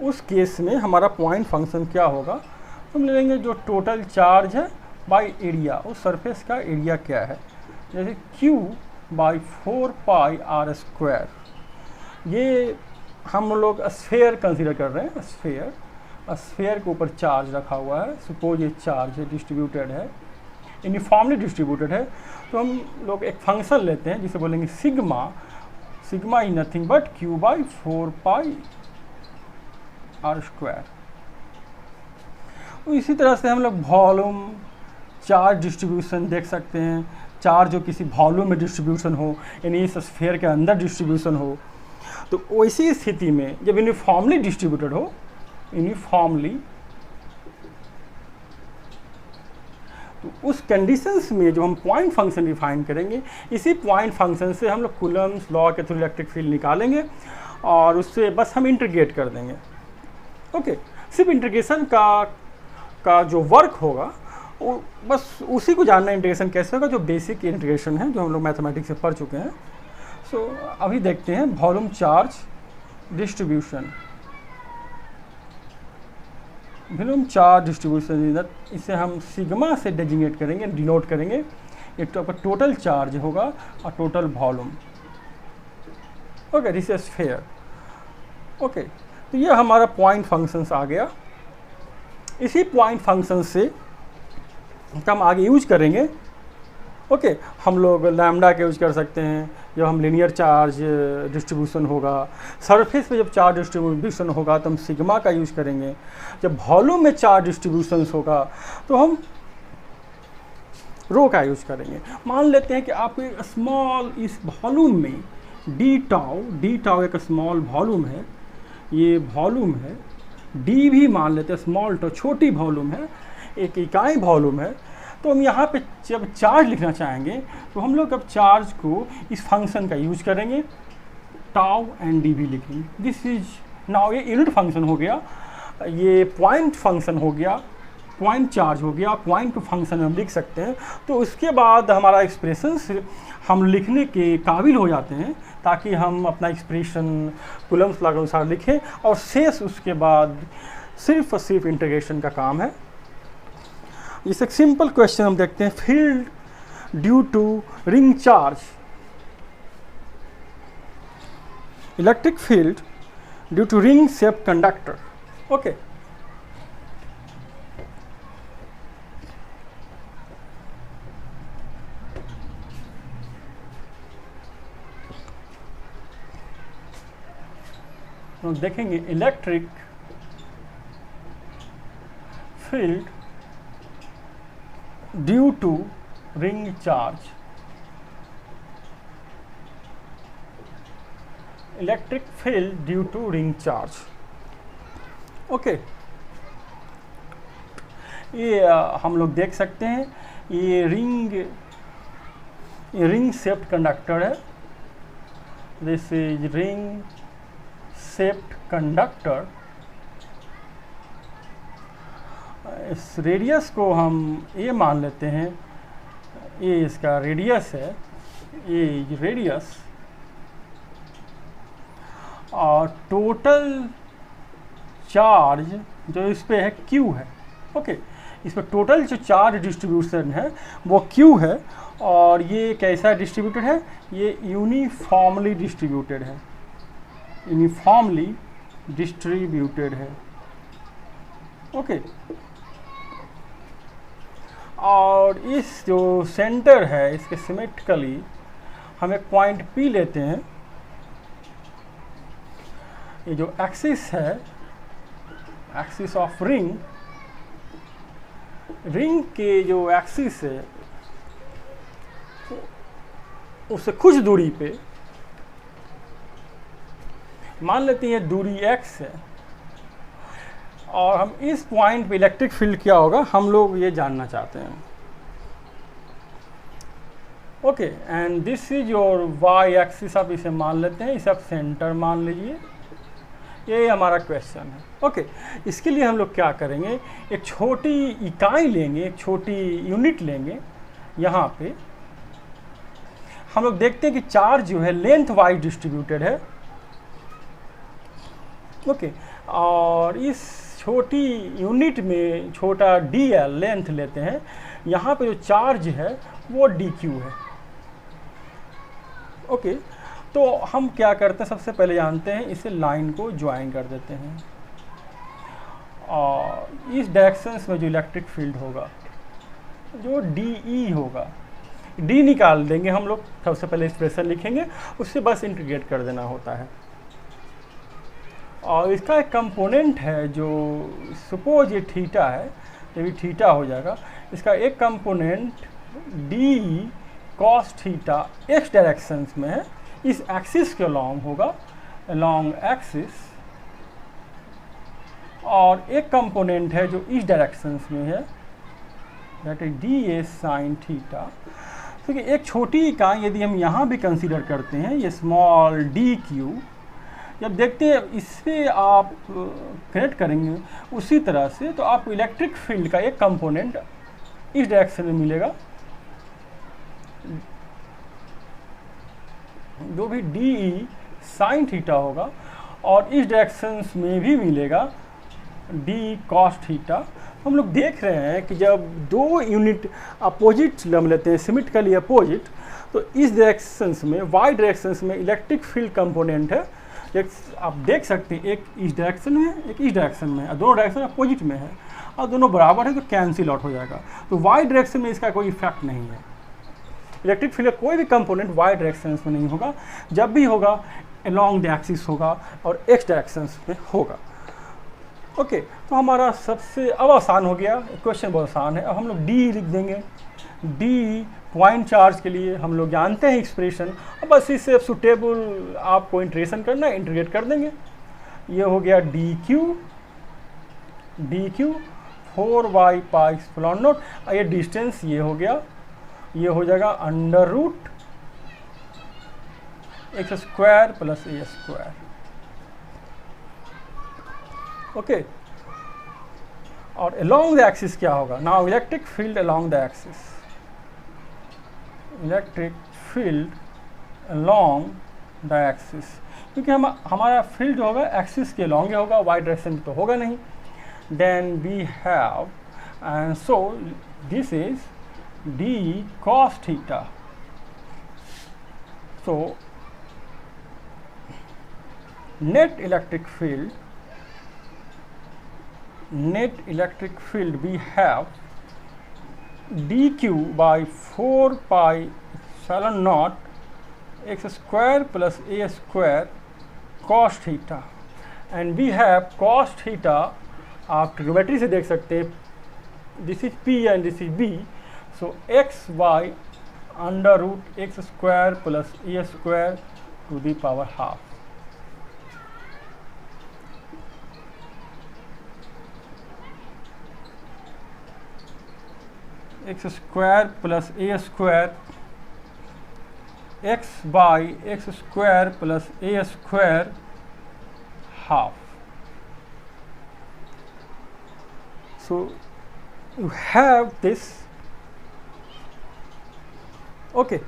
उस केस में हमारा पॉइंट फंक्शन क्या होगा, हम ले लेंगे जो टोटल चार्ज है बाय एरिया, उस सरफेस का एरिया क्या है, जैसे Q बाई 4πr². ये हम लोग स्फेयर कंसीडर कर रहे हैं. स्फेयर के ऊपर चार्ज रखा हुआ है. सपोज ये चार्ज है, डिस्ट्रीब्यूटेड है, यूनिफॉर्मली डिस्ट्रीब्यूटेड है. तो हम लोग एक फंक्शन लेते हैं जिसे बोलेंगे sigma. Sigma is nothing but Q by 4πr². इसी तरह से हम लोग वॉल्यूम चार्ज डिस्ट्रीब्यूशन देख सकते हैं. चार्ज जो किसी वॉल्यूम में डिस्ट्रीब्यूशन हो, यानी इस स्फीयर के अंदर डिस्ट्रीब्यूशन हो, तो वैसी स्थिति में जब यूनिफॉर्मली डिस्ट्रीब्यूटेड हो, यूनिफॉर्मली, तो उस कंडीशंस में जो हम पॉइंट फंक्शन डिफाइन करेंगे, इसी पॉइंट फंक्शन से हम लोग कूलम्स लॉ के थ्रू इलेक्ट्रिक फील्ड निकालेंगे और उससे बस हम इंटीग्रेट कर देंगे. ओके, सिर्फ इंटीग्रेशन का जो वर्क होगा वो बस उसी को जानना, इंटीग्रेशन कैसे होगा, जो बेसिक इंटीग्रेशन है जो हम लोग मैथमेटिक्स से पढ़ चुके हैं. सो अभी देखते हैं volume charge distribution. Volume charge distribution इसे हम सिग्मा से डेजिग्नेट करेंगे, डिनोट करेंगे. एक तो आपका टोटल चार्ज होगा और total volume. Okay, this is sphere. Okay, तो ये हमारा पॉइंट फंक्शंस आ गया. इसी पॉइंट फंक्शन से हम आगे यूज करेंगे. ओके, हम लोग लैम्डा के यूज कर सकते हैं, जब हम लीनियर चार्ज डिस्ट्रीब्यूशन होगा, सरफेस पे जब चार्ज डिस्ट्रीब्यूशन होगा तो हम सिग्मा का यूज करेंगे, जब वॉल्यूम में चार्ज डिस्ट्रीब्यूशन होगा तो हम रो का यूज करेंगे। मान लेते हैं कि आप स्मॉल इस वॉल्यूम में डी टाउ एक स्मॉल वॉल्यूम है, ये वॉल्यूम है, डी भी मान लेते हैं स्मॉल टो छोटी वॉल्यूम है, एक इकाई वॉल्यूम है। तो हम यहाँ पे जब चार्ज लिखना चाहेंगे तो हम लोग अब चार्ज को इस फंक्शन का यूज करेंगे, टाउ एंड डी भी लिखेंगे। दिस इज नाउ ये यूनिट फंक्शन हो गया, ये पॉइंट फंक्शन हो गया, पॉइंट चार्ज हो गया, पॉइंट टू फंक्शन हम लिख सकते हैं। तो उसके बाद हमारा एक्सप्रेशन हम लिखने के काबिल हो जाते हैं ताकि हम अपना एक्सप्रेशन कूलम्स लॉ के अनुसार लिखें, और शेष उसके बाद सिर्फ और सिर्फ इंटीग्रेशन का काम है। इस एक सिंपल क्वेश्चन हम देखते हैं, field due to ring charge, electric field due to ring shape conductor. Okay, तो देखेंगे electric field due to ring charge, electric field due to ring charge. Okay, ये हम लोग देख सकते हैं, ये रिंग शेप्ड कंडक्टर है। This is ring shaped conductor. इस रेडियस को हम ये मान लेते हैं, ये इसका रेडियस है, ये रेडियस, और टोटल चार्ज जो इस पे है Q है। ओके, इस पर टोटल जो चार्ज डिस्ट्रीब्यूशन है वो Q है, और ये कैसा डिस्ट्रीब्यूटेड है, ये यूनिफॉर्मली डिस्ट्रीब्यूटेड है, यूनिफॉर्मली डिस्ट्रीब्यूटेड है। ओके, और इस जो सेंटर है इसके सिमेट्रिकली हम एक पॉइंट P लेते हैं। ये जो एक्सिस है, एक्सिस ऑफ रिंग, रिंग के जो एक्सिस है उससे कुछ दूरी पे मान लेते हैं दूरी x है, और हम इस पॉइंट पे इलेक्ट्रिक फील्ड क्या होगा हम लोग ये जानना चाहते हैं। Okay, and this is your y axis, आप इसे मान लेते हैं, इसे आप सेंटर मान लीजिए। ये हमारा क्वेश्चन है। ओके, इसके लिए हम लोग क्या करेंगे, एक छोटी इकाई लेंगे, एक छोटी यूनिट लेंगे। यहाँ पे हम लोग देखते हैं कि चार्ज जो है लेंथ वाइज डिस्ट्रीब्यूटेड है। ओके, और इस छोटी यूनिट में छोटा dl लेंथ लेते हैं। यहाँ पे जो चार्ज है वो dq है। ओके, तो हम क्या करते हैं, सबसे पहले जानते हैं इसे लाइन को ज्वाइन कर देते हैं, और इस डायरेक्शंस में जो इलेक्ट्रिक फील्ड होगा जो DE होगा, D निकाल देंगे हम लोग। सबसे पहले एक्सप्रेशन लिखेंगे, उससे बस इंटीग्रेट कर देना होता है। और इसका एक कंपोनेंट है जो सपोज ये थीटा है, जब ये थीटा हो जाएगा, इसका एक component DE cos theta x directions में है, इस एक्सिस के अलॉन्ग होगा, अलॉन्ग एक्सिस, और एक कंपोनेंट है जो इस डायरेक्शंस में है, that is DA sin theta. क्योंकि एक छोटी इकाई यदि हम यहाँ भी कंसीडर करते हैं, ये स्मॉल dq, जब देखते हैं इससे आप कनेक्ट करेंगे उसी तरह से, तो आपको इलेक्ट्रिक फील्ड का एक कंपोनेंट इस डायरेक्शन में मिलेगा, जो भी DE sin थीटा होगा, और इस डायरेक्शंस में भी मिलेगा D cos थीटा। हम लोग देख रहे हैं कि जब दो यूनिट अपोजिट हम लेते हैं, सिमेट्रिकली अपोजिट, तो इस डायरेक्शंस में, y डायरेक्शंस में इलेक्ट्रिक फील्ड कंपोनेंट है, आप देख सकते हैं, एक इस डायरेक्शन में, एक इस डायरेक्शन में, और दोनों डायरेक्शन अपोजिट में है, और दोनों बराबर है तो कैंसिल आउट हो जाएगा। तो y डायरेक्शन में इसका कोई इफेक्ट नहीं है। इलेक्ट्रिक फील्ड का कोई भी कंपोनेंट वाई डायरेक्शन में नहीं होगा, जब भी होगा अलोंग द एक्सिस होगा और एक्स डायरेक्शन में होगा। ओके, तो हमारा सबसे अब आसान हो गया, क्वेश्चन बहुत आसान है। अब हम लोग डी लिख देंगे। डी पॉइंट चार्ज के लिए हम लोग जानते हैं एक्सप्रेशन, अब बस इससे सुटेबल आपको इंटीग्रेशन करना है, इंटीग्रेट कर देंगे। ये हो गया D Q 4y pi epsilon naught, ये डिस्टेंस ये हो गया, ये हो जाएगा under root X square plus ए स्क्वायर। ओके, और अलोंग द एक्सिस क्या होगा? Now electric field along the axis, electric field along the axis, क्योंकि हमारा फील्ड जो होगा एक्सिस के अलोंग होगा, वाई डायरेक्शन तो होगा नहीं। Then we have, and so this is d cos theta. So net electric field we have dq by 4 pi epsilon naught x square plus a square cos theta, and we have cos theta, आप trigonometry से देख सकते हैं, this is p and this is b, so x by under root x square plus a square to the power half. x square plus a square, x by x square plus a square half. So you have this. Okay,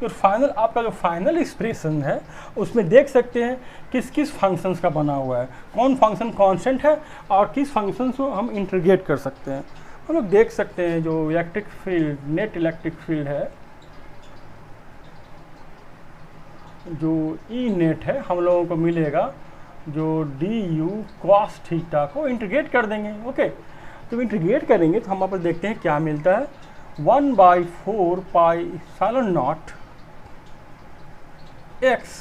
final, आपका जो final expression है उसमें देख सकते हैं किस किस functions का बना हुआ है, कौन फंक्शन कांस्टेंट है और किस फंक्शन को हम इंटीग्रेट कर सकते हैं। हम लोग देख सकते हैं जो electric field, net electric field है, जो ई नेट है, हम लोगों को मिलेगा जो डी यू कॉस थीटा को इंटीग्रेट कर देंगे। ओके, तो इंटीग्रेट करेंगे तो हम वापस देखते हैं क्या मिलता है। 1/4 pi epsilon naught x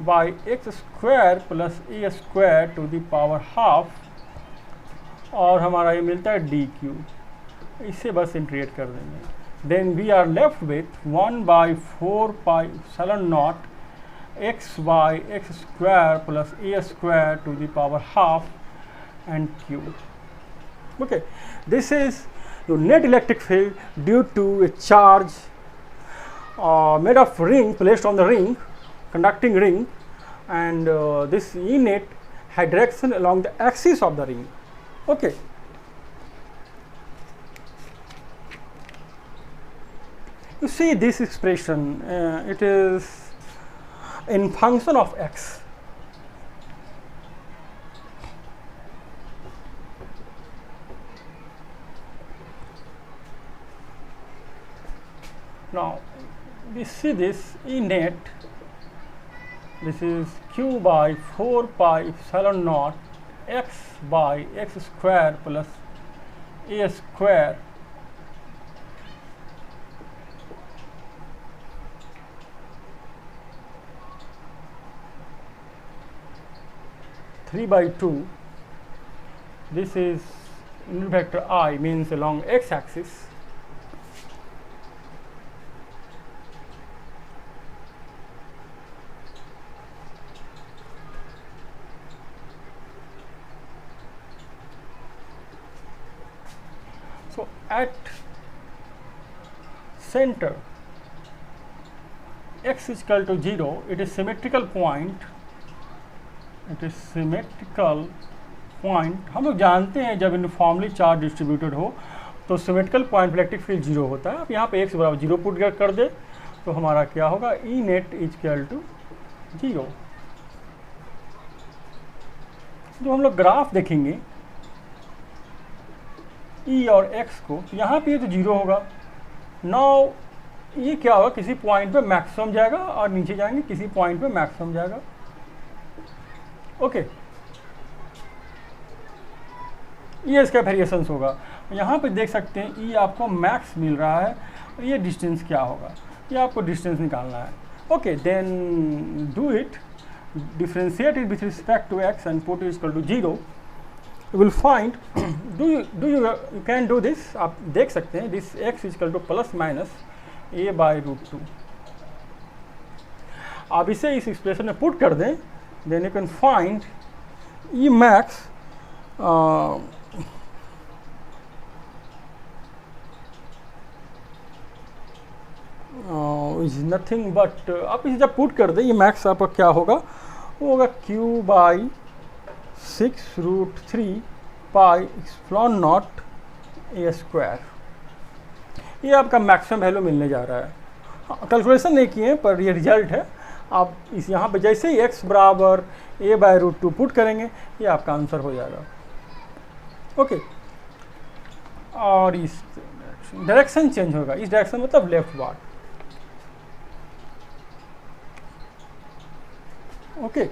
by x square plus A square to the power half, और हमारा ये मिलता है डी क्यू, इसे बस इंटीग्रेट कर देंगे। Then we are left with 1/4 pi epsilon naught x by x square plus A square to the power half and Q. Okay, this is your net electric field due to a charge made of ring placed on the ring, conducting ring, and this E net had direction along the axis of the ring. Okay, you see this expression, it is in function of x. Now we see this E net, this is q by 4 pi epsilon naught x by x square plus a square (3 by 2). This is unit vector I, means along x axis. So at center x is equal to 0, it is symmetrical point, it is symmetrical point। हम लोग जानते हैं जब uniformly charge distributed हो तो symmetrical point electric field 0 होता है। अब यहाँ पे x बराबर 0 पुट कर दे तो हमारा क्या होगा, E net is equal to 0। जो हम लोग ग्राफ देखेंगे E और x को, तो यहाँ पे तो 0 होगा। नाउ ये क्या होगा, किसी पॉइंट पे मैक्सिमम जाएगा और नीचे जाएंगे किसी पॉइंट पे मैक्सिमम जाएगा। ओके, ये इसका वेरिएशंस होगा। यहाँ पे देख सकते हैं ये आपको मैक्स मिल रहा है, ये डिस्टेंस क्या होगा, ये आपको डिस्टेंस निकालना है। Okay, then do it, differentiate it with respect to x and put is equal to 0, you will find you can do this। आप देख सकते हैं this x is equal to plus minus a/√2। आप इसे इस expression में put कर दें, then you can find e max is nothing but, आप इसे जब पुट कर दें ये मैक्स आपका क्या होगा, वो होगा q/6√3 pi epsilon not a²। ये आपका मैक्सिमम वैल्यू मिलने जा रहा है। कैलकुलेशन नहीं किए पर ये रिजल्ट है। आप इस यहाँ पे जैसे ही x बराबर a/√2 पुट करेंगे ये आपका आंसर हो जाएगा। ओके, और इस डायरेक्शन चेंज होगा, इस डायरेक्शन मतलब left ward. Okay,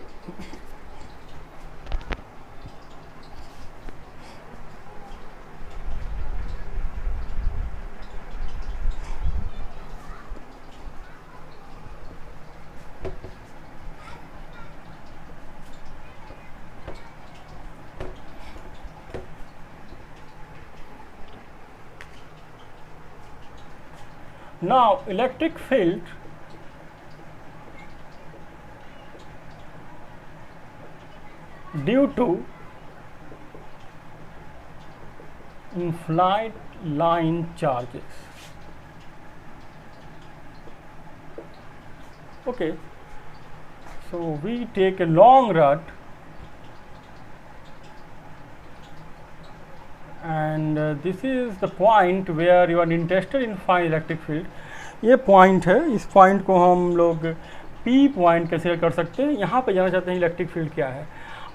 now electric field due to in-flight line charges। Okay, so we take a long rod and this is the point where you are interested in find electric field। ये point है, इस point को हम लोग P point consider कर सकते हैं। यहाँ पे जाना चाहते हैं इलेक्ट्रिक फील्ड क्या है।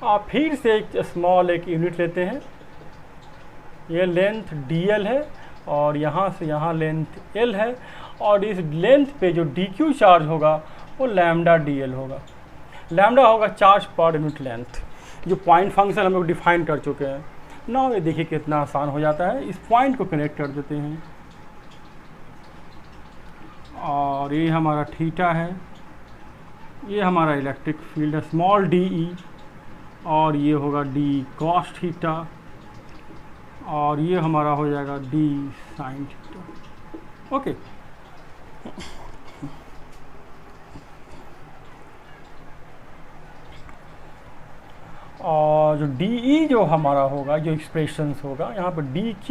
आप फिर से एक स्मॉल एक यूनिट लेते हैं, ये लेंथ dl है और यहाँ से यहाँ लेंथ l है, और इस लेंथ पे जो dq चार्ज होगा वो लैम्डा dl होगा। लैम्डा होगा चार्ज पर यूनिट लेंथ, जो पॉइंट फंक्शन हम लोग डिफाइन कर चुके हैं। नाउ ये देखिए कितना आसान हो जाता है। इस पॉइंट को कनेक्ट कर देते हैं और ये हमारा थीटा है, ये हमारा इलेक्ट्रिक फील्ड है स्मॉल de, और ये होगा d cos थीटा, और ये हमारा हो जाएगा d sin थीटा। ओके, और जो de जो हमारा होगा, जो एक्सप्रेशंस होगा यहाँ पर dq,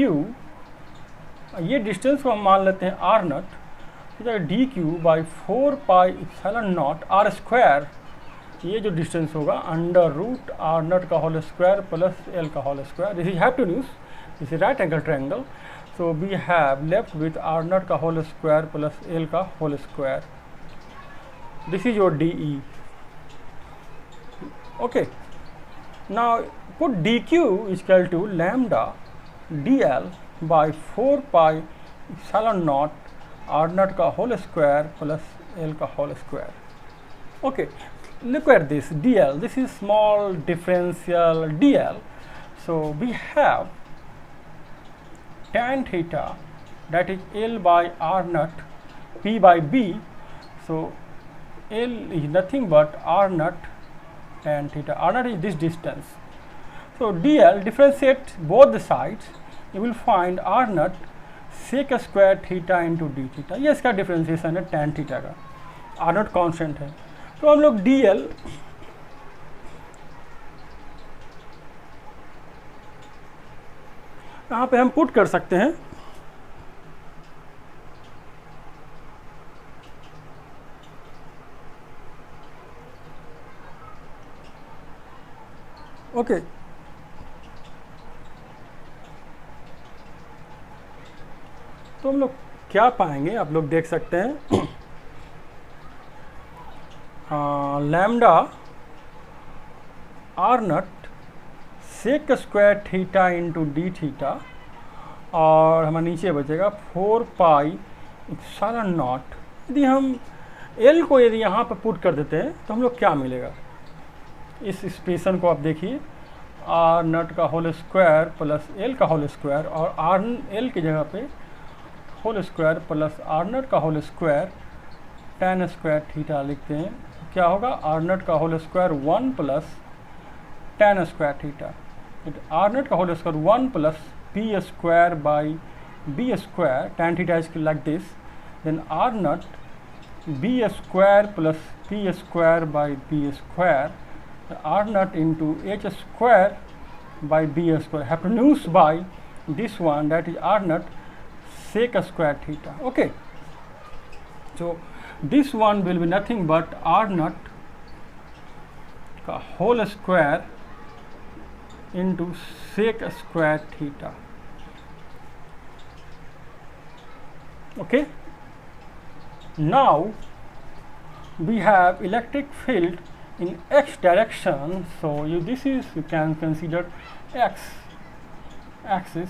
ये डिस्टेंस को हम मान लेते हैं r0, dq/4πε0r², ये जो डिस्टेंस होगा √r0 का होल स्क्वायर प्लस l का whole square. This is hypotenuse, this is right angle triangle, so we have left with r0 का होल स्क्वायर प्लस l का whole square. This is your de। Okay, now put dq is equal to lambda dl/4πε0 r0 का whole square plus l का whole square. Okay, look at this dl, this is small differential dl, so we have tan theta, that is l/r0 p/b, so l is nothing but r0 tan theta, r0 is this distance, so dl differentiate both the sides, you will find r0 sec square theta into d theta। ये इसका differentiation है tan theta का, r0 constant है, तो हम लोग dl यहाँ पे हम पुट कर सकते हैं। ओके, तो हम लोग क्या पाएंगे, आप लोग देख सकते हैं lambda r0 sec square theta into d theta, और हमारे नीचे बचेगा 4πε0। यदि हम l को यदि यहाँ पर पुट कर देते हैं तो हम लोग क्या मिलेगा, इस एक्सप्रेशन को आप देखिए, आर नट का होल स्क्वायर प्लस एल का होल स्क्वायर, और आर एल की जगह पे whole square plus R naught का whole square tan square theta लिखते हैं। क्या होगा, आर नट का whole square 1 plus tan square theta, R naught का whole square 1 plus P square by B square, tan theta is like this, then R naught B square plus P square by B square, are naught into H square by b square hypotenuse by this one, that is r naught sec square theta. Okay, so this one will be nothing but r naught ka whole square into sec square theta. Okay, now we have electric field in x direction, so this is, you can consider x axis.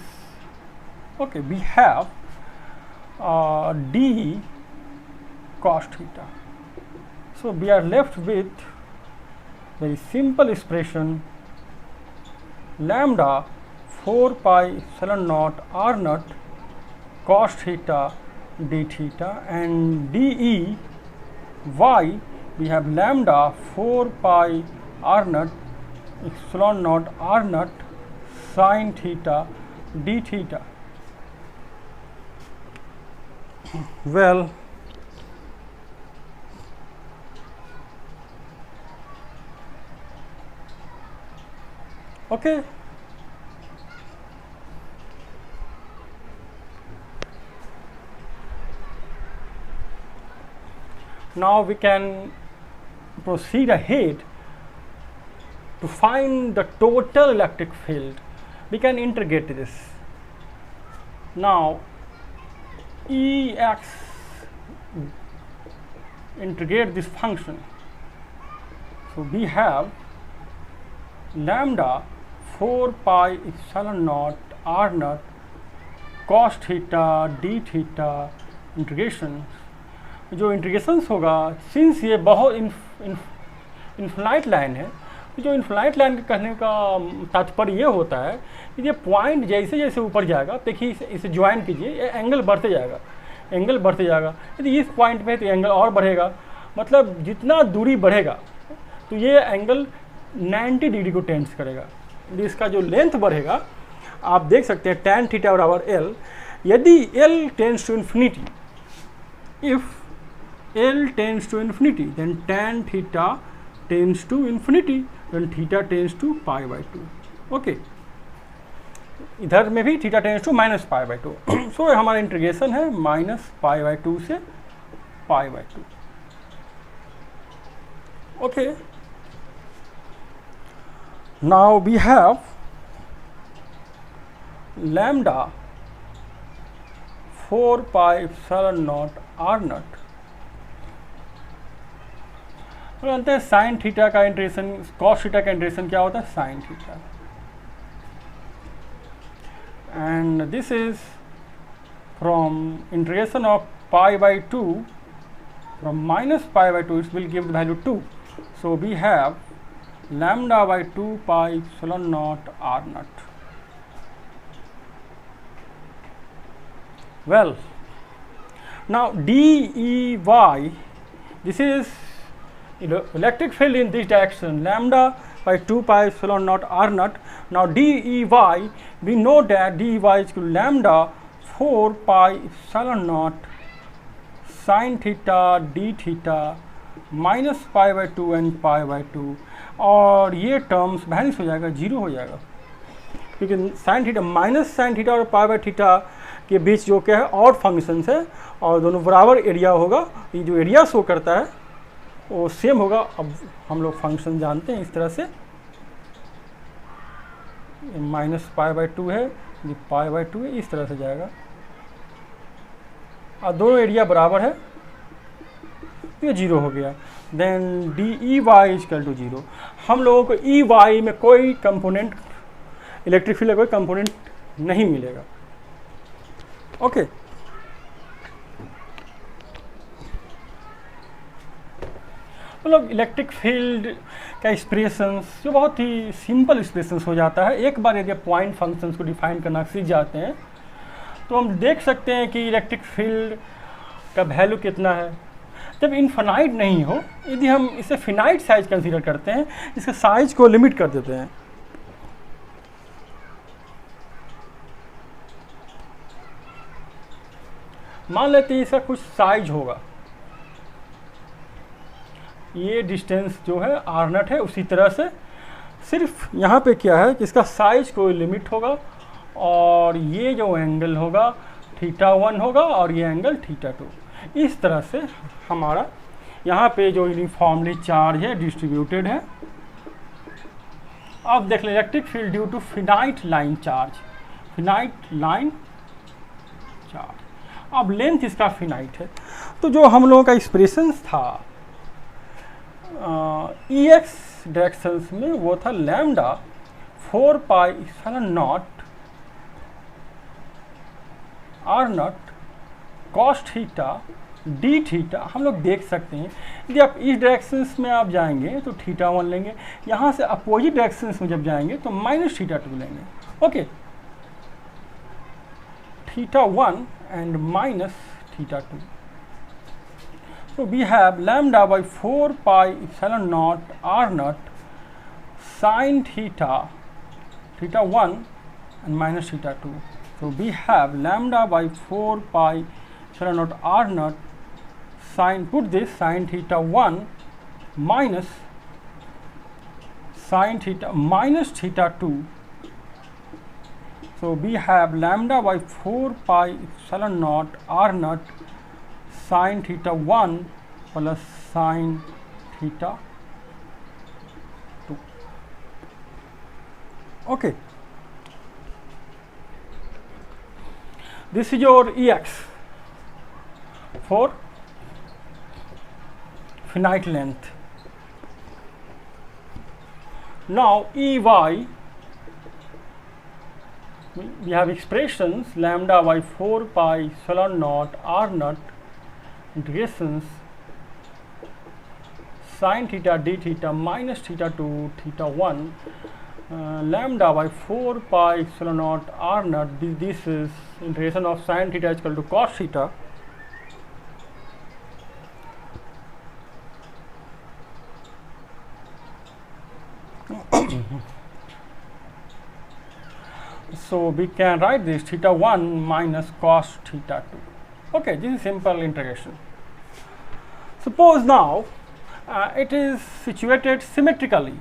Okay, we have d cos theta, so we are left with very simple expression lambda 4 pi epsilon naught r naught cos theta d theta, and d e y we have lambda 4 pi r naught epsilon naught r naught sin theta d theta. Well, okay, now we can proceed ahead to find the total electric field. We can integrate this. Now Ex integrate this function, so we have lambda 4 pi epsilon naught r naught cos theta d theta integration, जो integrations होगा, since ये बहुत infinite line है, जो infinite line के कहने का तात्पर्य ये होता है कि ये पॉइंट जैसे जैसे ऊपर जाएगा, देखिए इसे ज्वाइन कीजिए, ये एंगल बढ़ते जाएगा, एंगल बढ़ते जाएगा, यदि इस पॉइंट पे तो एंगल और बढ़ेगा, मतलब जितना दूरी बढ़ेगा तो ये एंगल 90 डिग्री को टेंस करेगा। इसका जो लेंथ बढ़ेगा, आप देख सकते हैं tan थीटा बराबर L, यदि L tends to infinity, if L tends to infinity, then tan theta tends to infinity, then theta tends to pi by 2. Okay, इधर में भी theta tends to minus pi by 2, so हमारा integration है minus pi by 2 से pi by 2. Okay, now we have lambda 4 pi epsilon naught r naught, जानते हैं sine theta का integration, cos theta का इंटीग्रेशन क्या होता है, sine theta, and this is from integration of pi by 2 from minus pi by 2, it will give the value 2, so we have lambda by 2 pi epsilon naught r naught. Well, now DEY, this is electric field in this direction, lambda by 2 pi epsilon naught r naught. Now DEY, we know that DEY is equal to lambda 4 pi epsilon naught sin theta d theta minus pi by 2 and pi by 2, और ये terms vanish हो जाएगा, zero हो जाएगा, क्योंकि sine theta minus sine theta और pi by theta के बीच जो क्या है और फंक्शंस है, और दोनों बराबर एरिया होगा. ये जो एरिया शो करता है वो सेम होगा. अब हम लोग फंक्शन जानते हैं इस तरह से, माइनस पाई बाई 2 है, ये पाई बाई 2 है, इस तरह से जाएगा, और दोनों एरिया बराबर है, ये जीरो हो गया. Then DEY equal to zero. हम लोगों को EY में कोई कंपोनेंट, इलेक्ट्रिक फील्ड का कोई कंपोनेंट नहीं मिलेगा. ओके, मतलब इलेक्ट्रिक फील्ड का एक्सप्रेशंस जो बहुत ही सिंपल एक्सप्रेशंस हो जाता है। एक बार यदि आप पॉइंट फंक्शंस को डिफाइन करना सीख जाते हैं तो हम देख सकते हैं कि इलेक्ट्रिक फील्ड का वैल्यू कितना है। जब इनफाइनाइट नहीं हो, यदि हम इसे फिनाइट साइज कंसीडर करते हैं, इसके साइज को लिमिट कर देते हैं। मान लेते हैं इसका कुछ साइज होगा, ये डिस्टेंस जो है आर नट है, उसी तरह से सिर्फ यहाँ पे क्या है कि इसका साइज कोई लिमिट होगा और ये जो एंगल होगा θ1 होगा और ये एंगल θ2। इस तरह से हमारा यहाँ पे जो यूनिफॉर्मली चार्ज है डिस्ट्रीब्यूटेड है। अब देख लें electric field due to finite line charge, finite line charge. अब लेंथ इसका फिनाइट है, तो जो हम लोगों का एक्सप्रेशंस था Ex डायरेक्शंस में वो था lambda 4 pi epsilon naught r naught cos theta d theta. हम लोग देख सकते हैं यदि आप इस डायरेक्शंस में आप जाएंगे तो θ1 लेंगे, यहाँ से अपोजिट डायरेक्शंस में जब जाएंगे तो माइनस θ2 लेंगे। Okay, θ1 and minus θ2. So we have lambda by 4 pi epsilon naught r naught sin theta, θ1 and minus θ2. So we have lambda by 4 pi epsilon naught r naught sin, put this sin θ1 minus sin theta minus θ2. So we have lambda by 4 pi epsilon naught r naught sin θ1 plus sin θ2. Okay, this is your Ex for finite length. Now Ey, we have expressions lambda by 4 pi epsilon naught r naught integrations sin theta d theta minus θ2 θ1 lambda by 4 pi epsilon naught r naught. This is integration of sin theta is equal to cos theta. So we can write this θ1 minus cos θ2. Okay, this is simple integration. Suppose now it is situated symmetrically.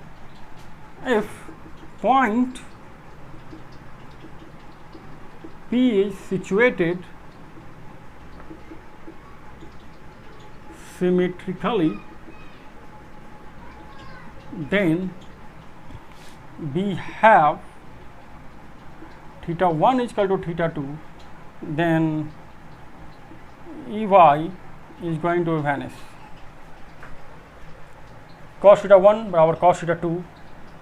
If point P is situated symmetrically, then we have θ1 is equal to θ2, then Ey is going to vanish. Cos θ1 barabar cos θ2,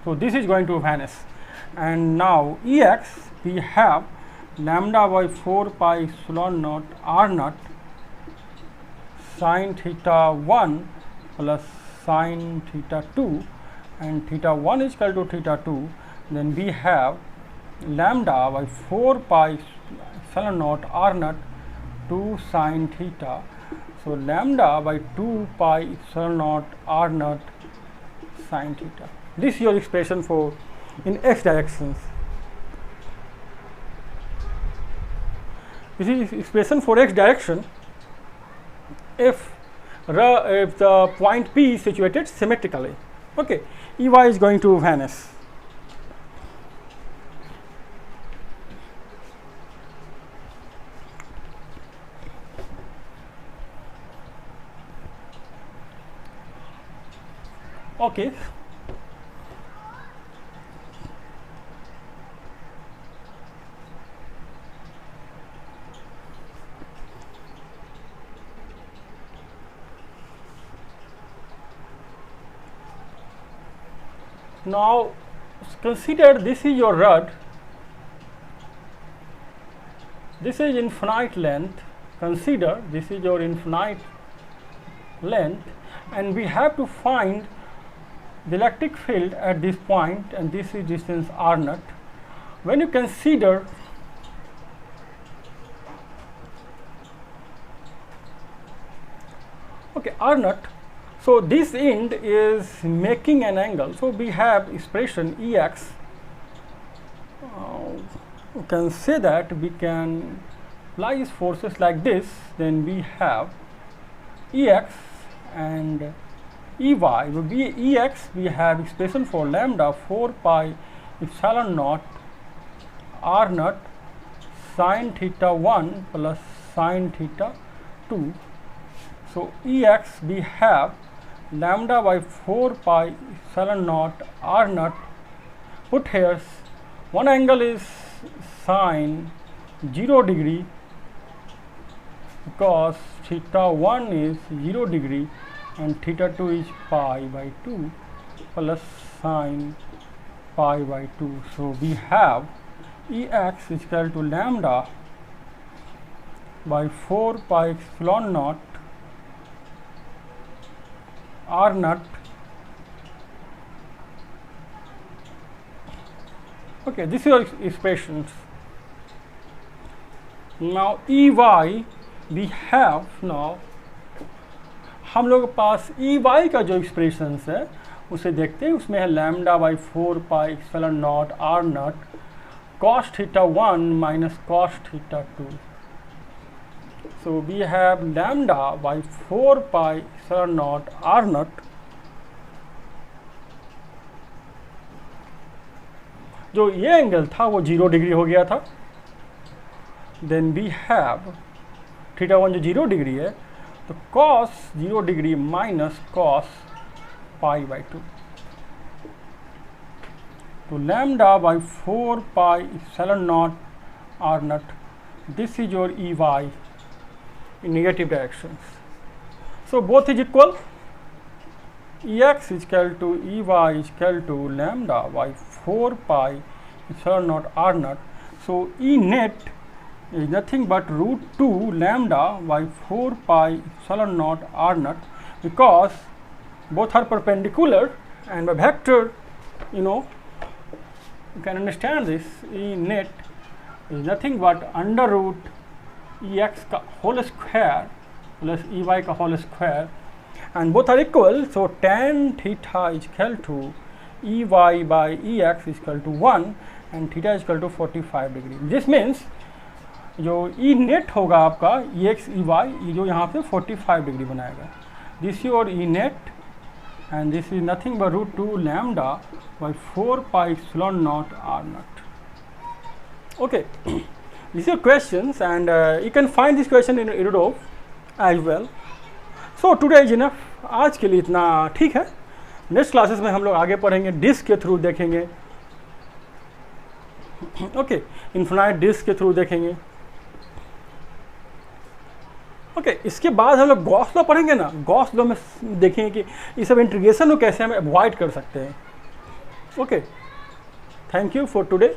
so this is going to vanish. And now Ex, we have lambda by 4 pi epsilon naught r naught sin θ1 plus sin θ2, and θ1 is equal to θ2, then we have lambda by 4 pi epsilon naught r naught 2 sin theta. So lambda by 2 pi epsilon naught r naught sin theta. This is your expression for in x directions. This is expression for x direction if the point P is situated symmetrically. Okay, Ey is going to vanish. Okay. Now consider this is your rod, this is infinite length. Consider this is your infinite length and we have to find the electric field at this point, and this is distance r naught. When you consider r naught, so this end is making an angle, so we have expression Ex. You can say that we can apply forces like this, then we have Ex and Ey will be Ex. We have expression for lambda 4 pi epsilon naught r naught sin theta 1 plus sin theta 2. So Ex we have lambda by 4 pi epsilon naught r naught. Put here one angle is sin 0 degree because theta 1 is 0 degree and theta 2 is pi by 2 plus sin pi by 2. So we have Ex is equal to lambda by 4 pi epsilon naught r naught. Okay, this is your expressions. Now Ey we have, now हम लोग के पास Ey का जो expressions है उसे देखते हैं. उसमें है lambda by 4 pi epsilon naught r naught cos theta 1 minus cos theta 2. So we have lambda by 4 pi epsilon naught r naught. जो ये एंगल था वो 0 डिग्री हो गया था. देन वी हैव थीटा 1 जो 0 डिग्री है, तो cos 0 degree minus cos pi by 2. तो lambda by 4 pi epsilon naught r naught. This is your Ey in negative directions. So both is equal. Ex is equal to Ey is equal to lambda by 4 pi epsilon naught r naught. So E net is nothing but root 2 lambda by 4 pi epsilon naught r naught, because both are perpendicular and by vector, you can understand this. E net is nothing but under root Ex का whole square plus Ey का whole square, and both are equal. So tan theta is equal to Ey by Ex is equal to 1 and theta is equal to 45 degree. This means जो E net होगा आपका Ex Ey, ये जो यहाँ पे 45 degree बनाएगा. This is your E net and this is nothing but root 2 lambda by 4 pi epsilon naught r naught. Okay, these are questions, and you can find this question in Erudov as well. So today is enough. आज के लिए इतना ठीक है. Next classes में हम लोग आगे पढ़ेंगे, डिस्क के थ्रू देखेंगे. ओके, इन्फिनाइट डिस्क के थ्रू देखेंगे. ओके, इसके बाद हम लोग गॉस लॉ पढ़ेंगे ना. गॉस लॉ में देखेंगे कि ये सब इंटीग्रेशन को कैसे हम अवॉइड कर सकते हैं. Okay, thank you for today.